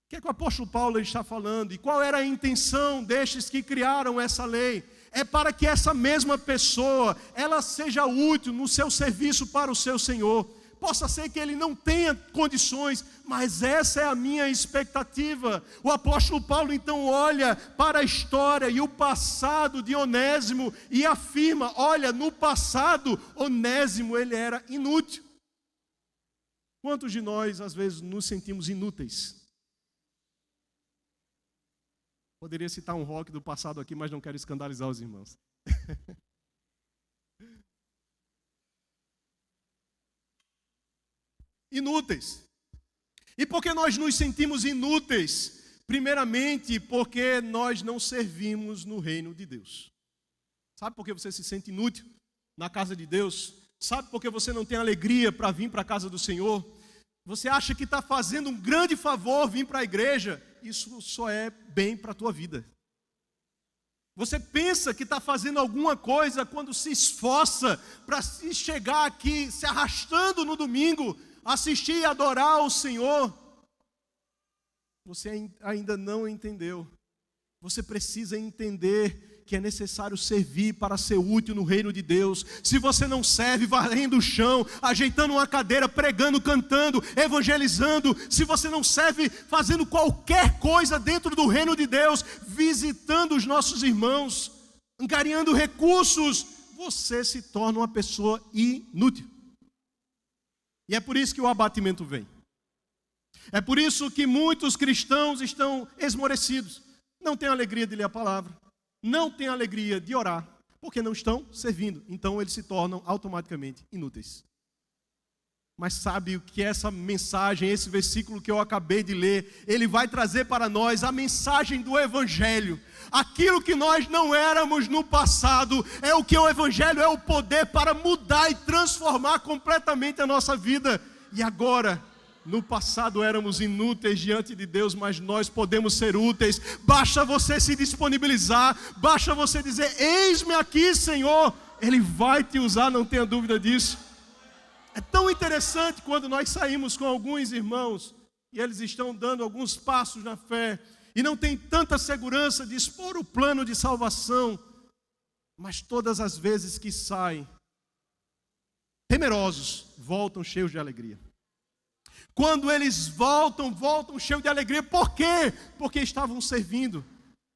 O que é que o apóstolo Paulo está falando? E qual era a intenção destes que criaram essa lei? É para que essa mesma pessoa, ela seja útil no seu serviço para o seu Senhor. Possa ser que ele não tenha condições, mas essa é a minha expectativa. O apóstolo Paulo então olha para a história e o passado de Onésimo e afirma: olha, no passado Onésimo ele era inútil. Quantos de nós às vezes nos sentimos inúteis? Poderia citar um rock do passado aqui, mas não quero escandalizar os irmãos. Inúteis. E por que nós nos sentimos inúteis? Primeiramente, porque nós não servimos no reino de Deus. Sabe por que você se sente inútil na casa de Deus? Sabe por que você não tem alegria para vir para a casa do Senhor? Você acha que está fazendo um grande favor vir para a igreja? Isso só é bem para a tua vida. Você pensa que está fazendo alguma coisa quando se esforça para se chegar aqui, se arrastando no domingo, assistir e adorar ao Senhor. Você ainda não entendeu. Você precisa entender que é necessário servir para ser útil no reino de Deus. Se você não serve varrendo o chão, ajeitando uma cadeira, pregando, cantando, evangelizando, se você não serve fazendo qualquer coisa dentro do reino de Deus, visitando os nossos irmãos, angariando recursos, você se torna uma pessoa inútil. E é por isso que o abatimento vem. É por isso que muitos cristãos estão esmorecidos. Não têm alegria de ler a palavra. Não têm alegria de orar. Porque não estão servindo. Então eles se tornam automaticamente inúteis. Mas sabe o que essa mensagem, esse versículo que eu acabei de ler, ele vai trazer para nós a mensagem do Evangelho. Aquilo que nós não éramos no passado, é o que o Evangelho é o poder para mudar e transformar completamente a nossa vida. E agora, no passado éramos inúteis diante de Deus, mas nós podemos ser úteis. Basta você se disponibilizar, basta você dizer: eis-me aqui, Senhor. Ele vai te usar, não tenha dúvida disso. É tão interessante quando nós saímos com alguns irmãos e eles estão dando alguns passos na fé e não tem tanta segurança de expor o plano de salvação, mas todas as vezes que saem temerosos, voltam cheios de alegria. Quando eles voltam cheios de alegria. Por quê? Porque estavam servindo.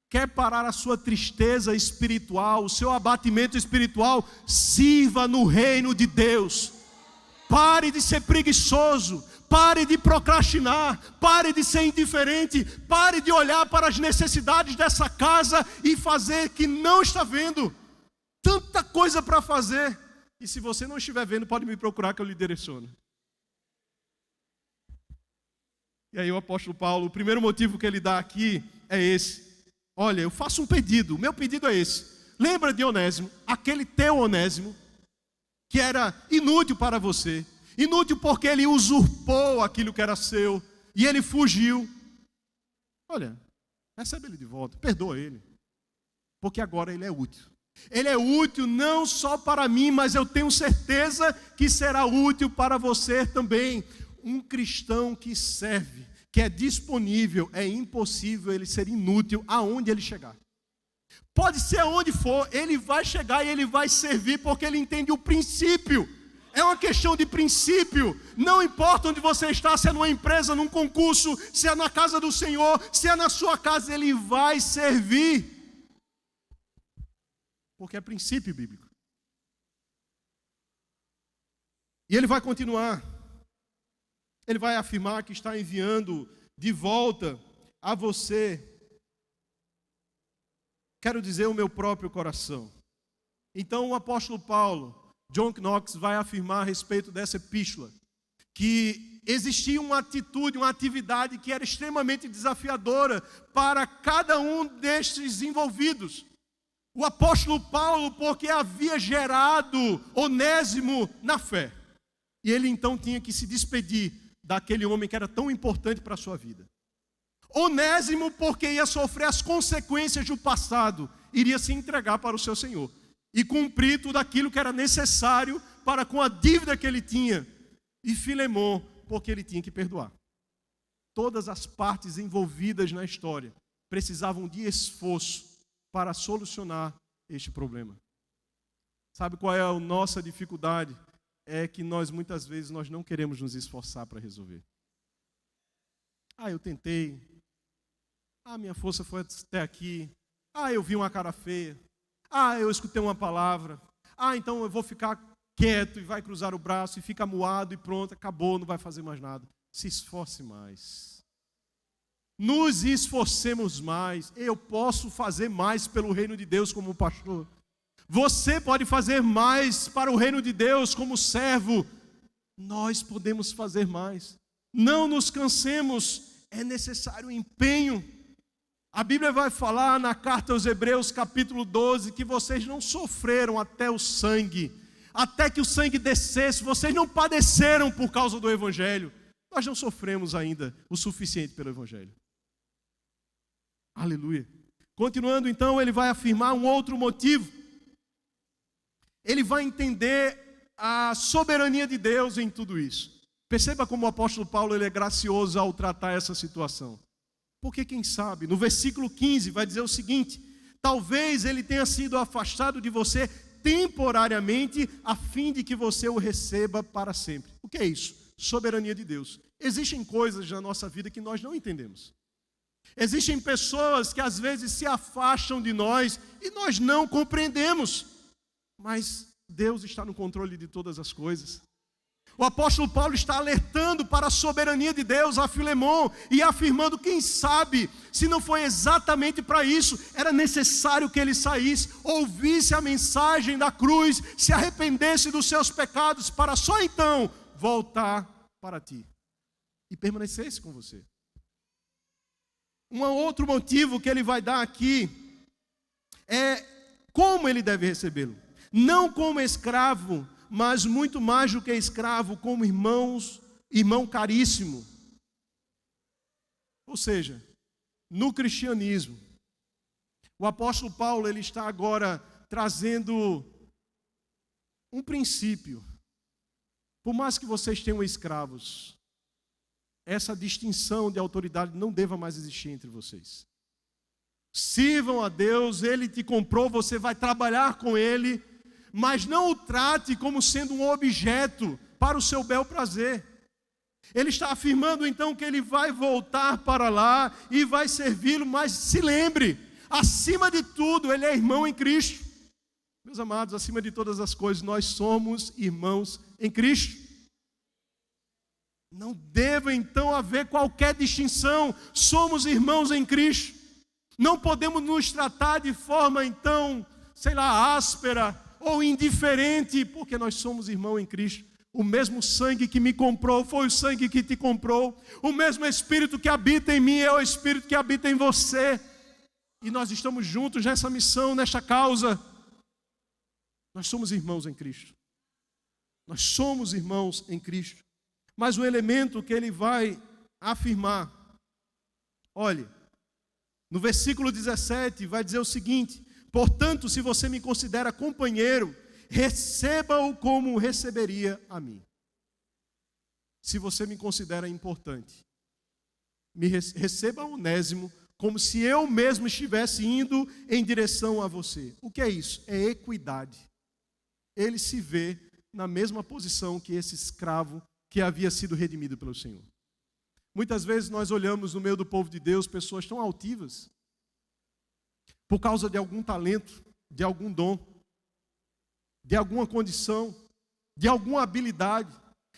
Quer parar a sua tristeza espiritual, o seu abatimento espiritual? Sirva no reino de Deus. Pare de ser preguiçoso, pare de procrastinar, pare de ser indiferente, pare de olhar para as necessidades dessa casa e fazer que não está vendo. Tanta coisa para fazer. E se você não estiver vendo, pode me procurar que eu lhe direciono. E aí o apóstolo Paulo, o primeiro motivo que ele dá aqui é esse. Olha, eu faço um pedido, o meu pedido é esse. Lembra de Onésimo, aquele teu Onésimo, que era inútil para você. Inútil porque ele usurpou aquilo que era seu. E ele fugiu. Olha, recebe ele de volta, perdoa ele. Porque agora ele é útil. Ele é útil não só para mim, mas eu tenho certeza que será útil para você também. Um cristão que serve, que é disponível, é impossível ele ser inútil aonde ele chegar. Pode ser aonde for, ele vai chegar e ele vai servir porque ele entende o princípio. É uma questão de princípio. Não importa onde você está, se é numa empresa, num concurso, se é na casa do Senhor, se é na sua casa, ele vai servir. Porque é princípio bíblico. E ele vai continuar. Ele vai afirmar que está enviando de volta a você, quero dizer, o meu próprio coração. Então o apóstolo Paulo, John Knox, vai afirmar a respeito dessa epístola, que existia uma atitude, uma atividade que era extremamente desafiadora para cada um destes envolvidos. O apóstolo Paulo, porque havia gerado Onésimo na fé. E ele então tinha que se despedir daquele homem que era tão importante para a sua vida. Onésimo, porque ia sofrer as consequências do passado, iria se entregar para o seu Senhor e cumprir tudo aquilo que era necessário para com a dívida que ele tinha. E Filemon, porque ele tinha que perdoar. Todas as partes envolvidas na história precisavam de esforço para solucionar este problema. Sabe qual é a nossa dificuldade? É que nós muitas vezes nós não queremos nos esforçar para resolver. Eu tentei. Minha força foi até aqui. Eu vi uma cara feia. Eu escutei uma palavra. Então eu vou ficar quieto e vai cruzar o braço e fica moado e pronto, acabou, não vai fazer mais nada. Se esforce mais. Nos esforcemos mais. Eu posso fazer mais pelo reino de Deus como pastor. Você pode fazer mais para o reino de Deus como servo. Nós podemos fazer mais. Não nos cansemos, é necessário empenho. A Bíblia vai falar na carta aos Hebreus, capítulo 12, que vocês não sofreram até o sangue. Até que o sangue descesse, vocês não padeceram por causa do Evangelho. Nós não sofremos ainda o suficiente pelo Evangelho. Aleluia. Continuando então, ele vai afirmar um outro motivo. Ele vai entender a soberania de Deus em tudo isso. Perceba como o apóstolo Paulo ele é gracioso ao tratar essa situação. Porque quem sabe, no versículo 15 vai dizer o seguinte: talvez ele tenha sido afastado de você temporariamente, a fim de que você o receba para sempre. O que é isso? Soberania de Deus. Existem coisas na nossa vida que nós não entendemos. Existem pessoas que às vezes se afastam de nós e nós não compreendemos. Mas Deus está no controle de todas as coisas. O apóstolo Paulo está alertando para a soberania de Deus a Filemon e afirmando, quem sabe, se não foi exatamente para isso, era necessário que ele saísse, ouvisse a mensagem da cruz, se arrependesse dos seus pecados, para só então voltar para ti e permanecesse com você. Um outro motivo que ele vai dar aqui é como ele deve recebê-lo. Não como escravo, mas muito mais do que escravo, como irmão caríssimo. Ou seja, no cristianismo, o apóstolo Paulo ele está agora trazendo um princípio. Por mais que vocês tenham escravos, essa distinção de autoridade não deva mais existir entre vocês. Sirvam a Deus, Ele te comprou, você vai trabalhar com Ele, mas não o trate como sendo um objeto para o seu bel prazer. Ele está afirmando então que ele vai voltar para lá e vai servi-lo, mas se lembre, acima de tudo, ele é irmão em Cristo. Meus amados, acima de todas as coisas, nós somos irmãos em Cristo. Não deve então haver qualquer distinção, somos irmãos em Cristo. Não podemos nos tratar de forma então, áspera ou indiferente, porque nós somos irmãos em Cristo. O mesmo sangue que me comprou foi o sangue que te comprou. O mesmo Espírito que habita em mim é o Espírito que habita em você. E nós estamos juntos nessa missão, nesta causa. Nós somos irmãos em Cristo. Nós somos irmãos em Cristo. Mas o elemento que ele vai afirmar, olhe, no versículo 17 vai dizer o seguinte: portanto, se você me considera companheiro, receba-o como receberia a mim. Se você me considera importante, receba Onésimo como se eu mesmo estivesse indo em direção a você. O que é isso? É equidade. Ele se vê na mesma posição que esse escravo que havia sido redimido pelo Senhor. Muitas vezes nós olhamos no meio do povo de Deus pessoas tão altivas, por causa de algum talento, de algum dom, de alguma condição, de alguma habilidade.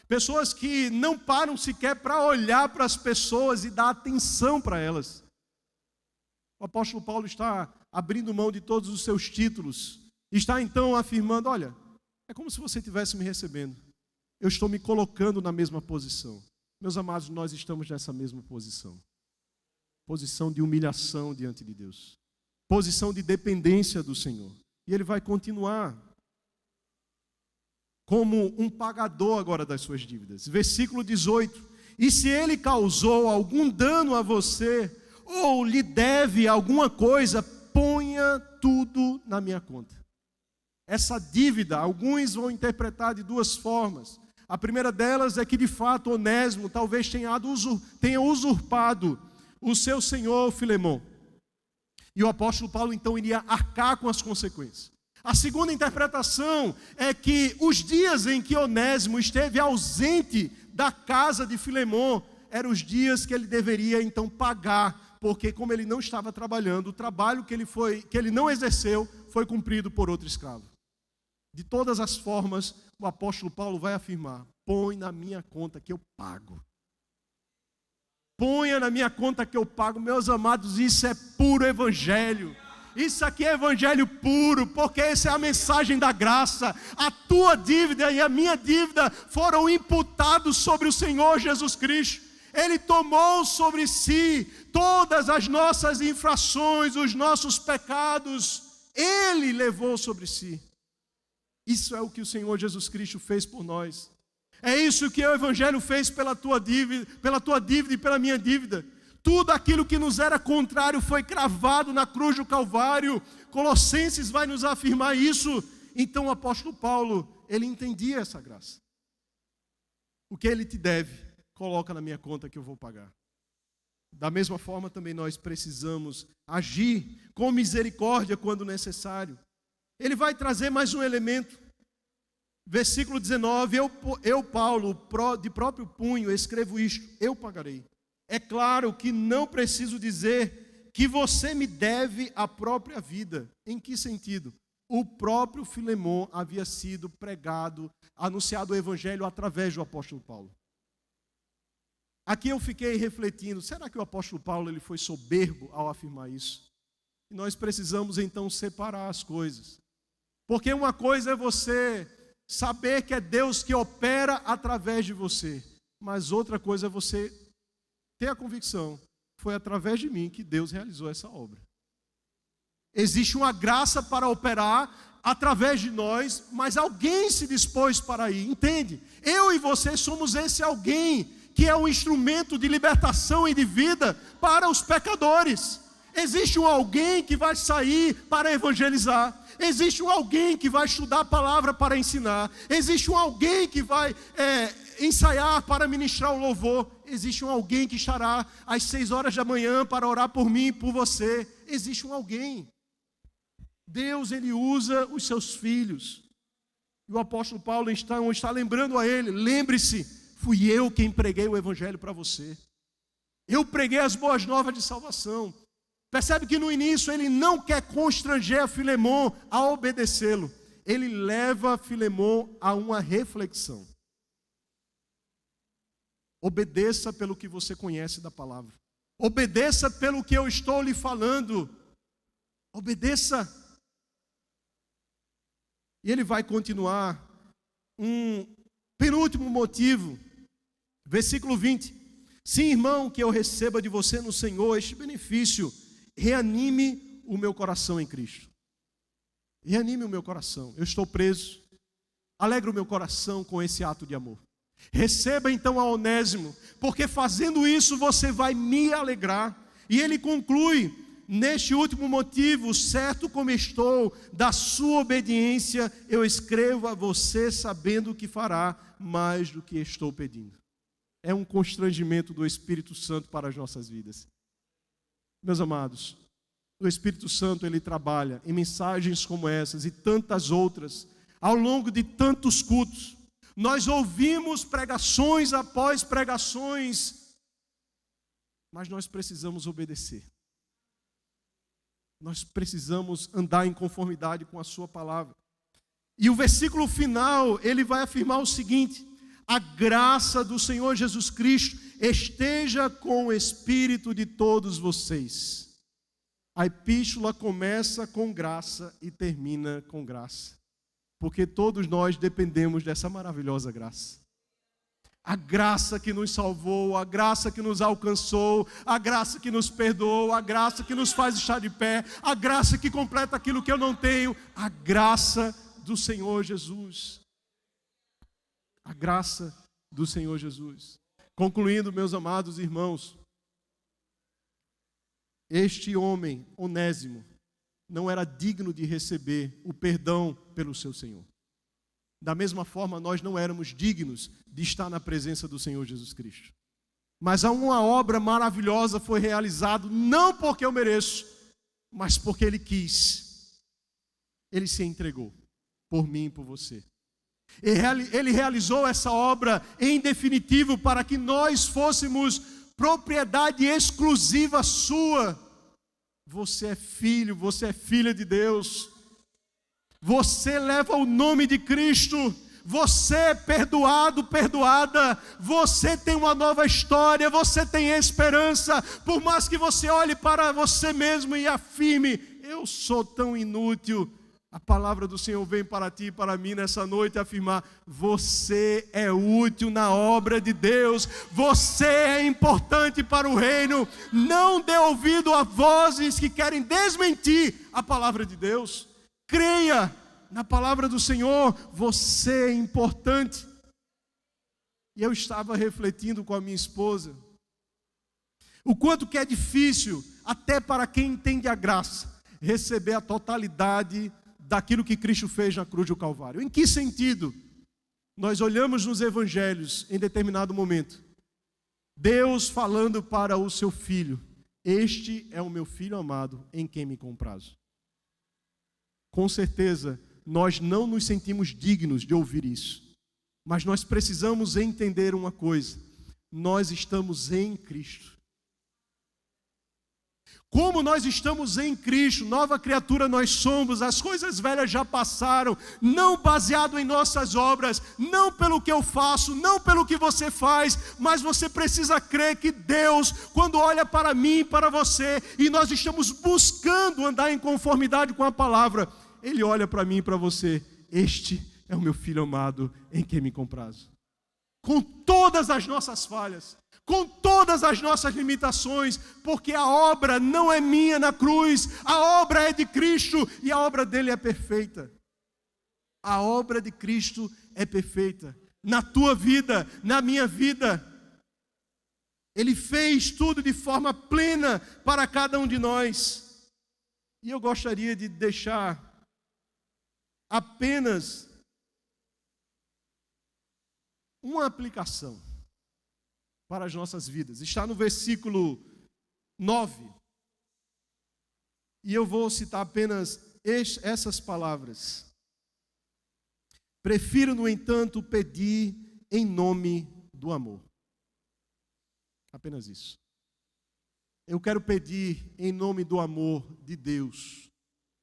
Pessoas que não param sequer para olhar para as pessoas e dar atenção para elas. O apóstolo Paulo está abrindo mão de todos os seus títulos. Está então afirmando, olha, é como se você estivesse me recebendo. Eu estou me colocando na mesma posição. Meus amados, nós estamos nessa mesma posição. Posição de humilhação diante de Deus. Posição de dependência do Senhor. E ele vai continuar como um pagador agora das suas dívidas. Versículo 18. E se ele causou algum dano a você, ou lhe deve alguma coisa, ponha tudo na minha conta. Essa dívida, alguns vão interpretar de duas formas. A primeira delas é que de fato Onésimo talvez tenha usurpado o seu senhor Filemão. E o apóstolo Paulo então iria arcar com as consequências. A segunda interpretação é que os dias em que Onésimo esteve ausente da casa de Filemão eram os dias que ele deveria então pagar, porque como ele não estava trabalhando, o trabalho que ele não exerceu foi cumprido por outro escravo. De todas as formas, o apóstolo Paulo vai afirmar: põe na minha conta que eu pago. Ponha na minha conta que eu pago. Meus amados, isso é puro evangelho. Isso aqui é evangelho puro, porque essa é a mensagem da graça. A tua dívida e a minha dívida foram imputados sobre o Senhor Jesus Cristo. Ele tomou sobre si todas as nossas infrações, os nossos pecados. Ele levou sobre si. Isso é o que o Senhor Jesus Cristo fez por nós. É isso que o Evangelho fez pela tua dívida e pela minha dívida. Tudo aquilo que nos era contrário foi cravado na cruz do Calvário. Colossenses vai nos afirmar isso. Então o apóstolo Paulo, ele entendia essa graça. O que ele te deve, coloca na minha conta que eu vou pagar. Da mesma forma também nós precisamos agir com misericórdia quando necessário. Ele vai trazer mais um elemento. Versículo 19, eu Paulo, de próprio punho, escrevo isto, eu pagarei. É claro que não preciso dizer que você me deve a própria vida. Em que sentido? O próprio Filemão havia sido pregado, anunciado o evangelho através do apóstolo Paulo. Aqui eu fiquei refletindo, será que o apóstolo Paulo ele foi soberbo ao afirmar isso? E nós precisamos então separar as coisas. Porque uma coisa é você saber que é Deus que opera através de você. Mas outra coisa é você ter a convicção, foi através de mim que Deus realizou essa obra. Existe uma graça para operar através de nós, mas alguém se dispôs para ir, entende? Eu e você somos esse alguém que é um instrumento de libertação e de vida para os pecadores. Existe um alguém que vai sair para evangelizar. Existe um alguém que vai estudar a palavra para ensinar. Existe um alguém que vai ensaiar para ministrar o louvor. Existe um alguém que estará às 6 horas da manhã para orar por mim e por você. Existe um alguém. Deus, Ele usa os seus filhos. E o apóstolo Paulo está lembrando a ele, lembre-se, fui eu quem preguei o evangelho para você. Eu preguei as boas novas de salvação. Percebe que no início ele não quer constranger a Filemon a obedecê-lo. Ele leva Filemon a uma reflexão. Obedeça pelo que você conhece da palavra. Obedeça pelo que eu estou lhe falando. Obedeça. E ele vai continuar um penúltimo motivo. Versículo 20. Sim, irmão, que eu receba de você no Senhor este benefício. Reanime o meu coração em Cristo. Reanime o meu coração. Eu estou preso. Alegre o meu coração com esse ato de amor. Receba então a Onésimo, porque fazendo isso você vai me alegrar. E ele conclui, neste último motivo, certo como estou da sua obediência, eu escrevo a você sabendo que fará mais do que estou pedindo. É um constrangimento do Espírito Santo para as nossas vidas. Meus amados, o Espírito Santo, ele trabalha em mensagens como essas e tantas outras, ao longo de tantos cultos. Nós ouvimos pregações após pregações, mas nós precisamos obedecer. Nós precisamos andar em conformidade com a sua palavra. E o versículo final, ele vai afirmar o seguinte: a graça do Senhor Jesus Cristo esteja com o espírito de todos vocês. A epístola começa com graça e termina com graça, porque todos nós dependemos dessa maravilhosa graça. A graça que nos salvou, a graça que nos alcançou, a graça que nos perdoou, a graça que nos faz estar de pé, a graça que completa aquilo que eu não tenho, a graça do Senhor Jesus. A graça do Senhor Jesus. Concluindo, meus amados irmãos, este homem, Onésimo, não era digno de receber o perdão pelo seu Senhor. Da mesma forma, nós não éramos dignos de estar na presença do Senhor Jesus Cristo. Mas uma obra maravilhosa foi realizada, não porque eu mereço, mas porque Ele quis. Ele se entregou por mim e por você. Ele realizou essa obra em definitivo para que nós fôssemos propriedade exclusiva sua. Você é filho, você é filha de Deus. Você leva o nome de Cristo. Você é perdoado, perdoada. Você tem uma nova história. Você tem esperança. Por mais que você olhe para você mesmo e afirme: eu sou tão inútil. A palavra do Senhor vem para ti e para mim nessa noite afirmar: você é útil na obra de Deus, você é importante para o reino. Não dê ouvido a vozes que querem desmentir a palavra de Deus. Creia na palavra do Senhor, você é importante. E eu estava refletindo com a minha esposa o quanto que é difícil, até para quem entende a graça, receber a totalidade daquilo que Cristo fez na cruz do Calvário. Em que sentido? Nós olhamos nos evangelhos em determinado momento, Deus falando para o seu filho: este é o meu filho amado, em quem me comprazo. Com certeza, nós não nos sentimos dignos de ouvir isso, mas nós precisamos entender uma coisa: nós estamos em Cristo. Como nós estamos em Cristo, nova criatura nós somos, as coisas velhas já passaram, não baseado em nossas obras, não pelo que eu faço, não pelo que você faz, mas você precisa crer que Deus, quando olha para mim e para você, e nós estamos buscando andar em conformidade com a palavra, Ele olha para mim e para você: este é o meu filho amado em quem me comprazo. Com todas as nossas falhas, com todas as nossas limitações, porque a obra não é minha na cruz, a obra é de Cristo e a obra dele é perfeita. A obra de Cristo é perfeita. Na tua vida, na minha vida. Ele fez tudo de forma plena para cada um de nós. E eu gostaria de deixar apenas uma aplicação para as nossas vidas. Está no versículo 9. E eu vou citar apenas essas palavras. Prefiro, no entanto, pedir em nome do amor. Apenas isso. Eu quero pedir em nome do amor de Deus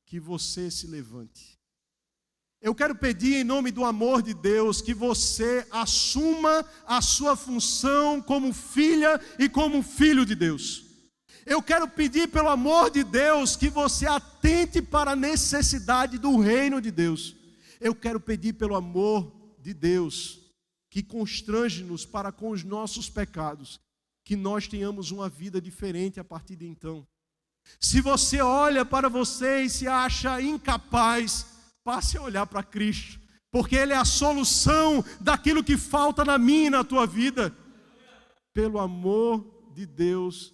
que você se levante. Eu quero pedir em nome do amor de Deus que você assuma a sua função como filha e como filho de Deus. Eu quero pedir pelo amor de Deus que você atente para a necessidade do reino de Deus. Eu quero pedir pelo amor de Deus que constrange-nos para com os nossos pecados, que nós tenhamos uma vida diferente a partir de então. Se você olha para você e se acha incapaz, passe a olhar para Cristo, porque Ele é a solução daquilo que falta na minha e na tua vida. Pelo amor de Deus,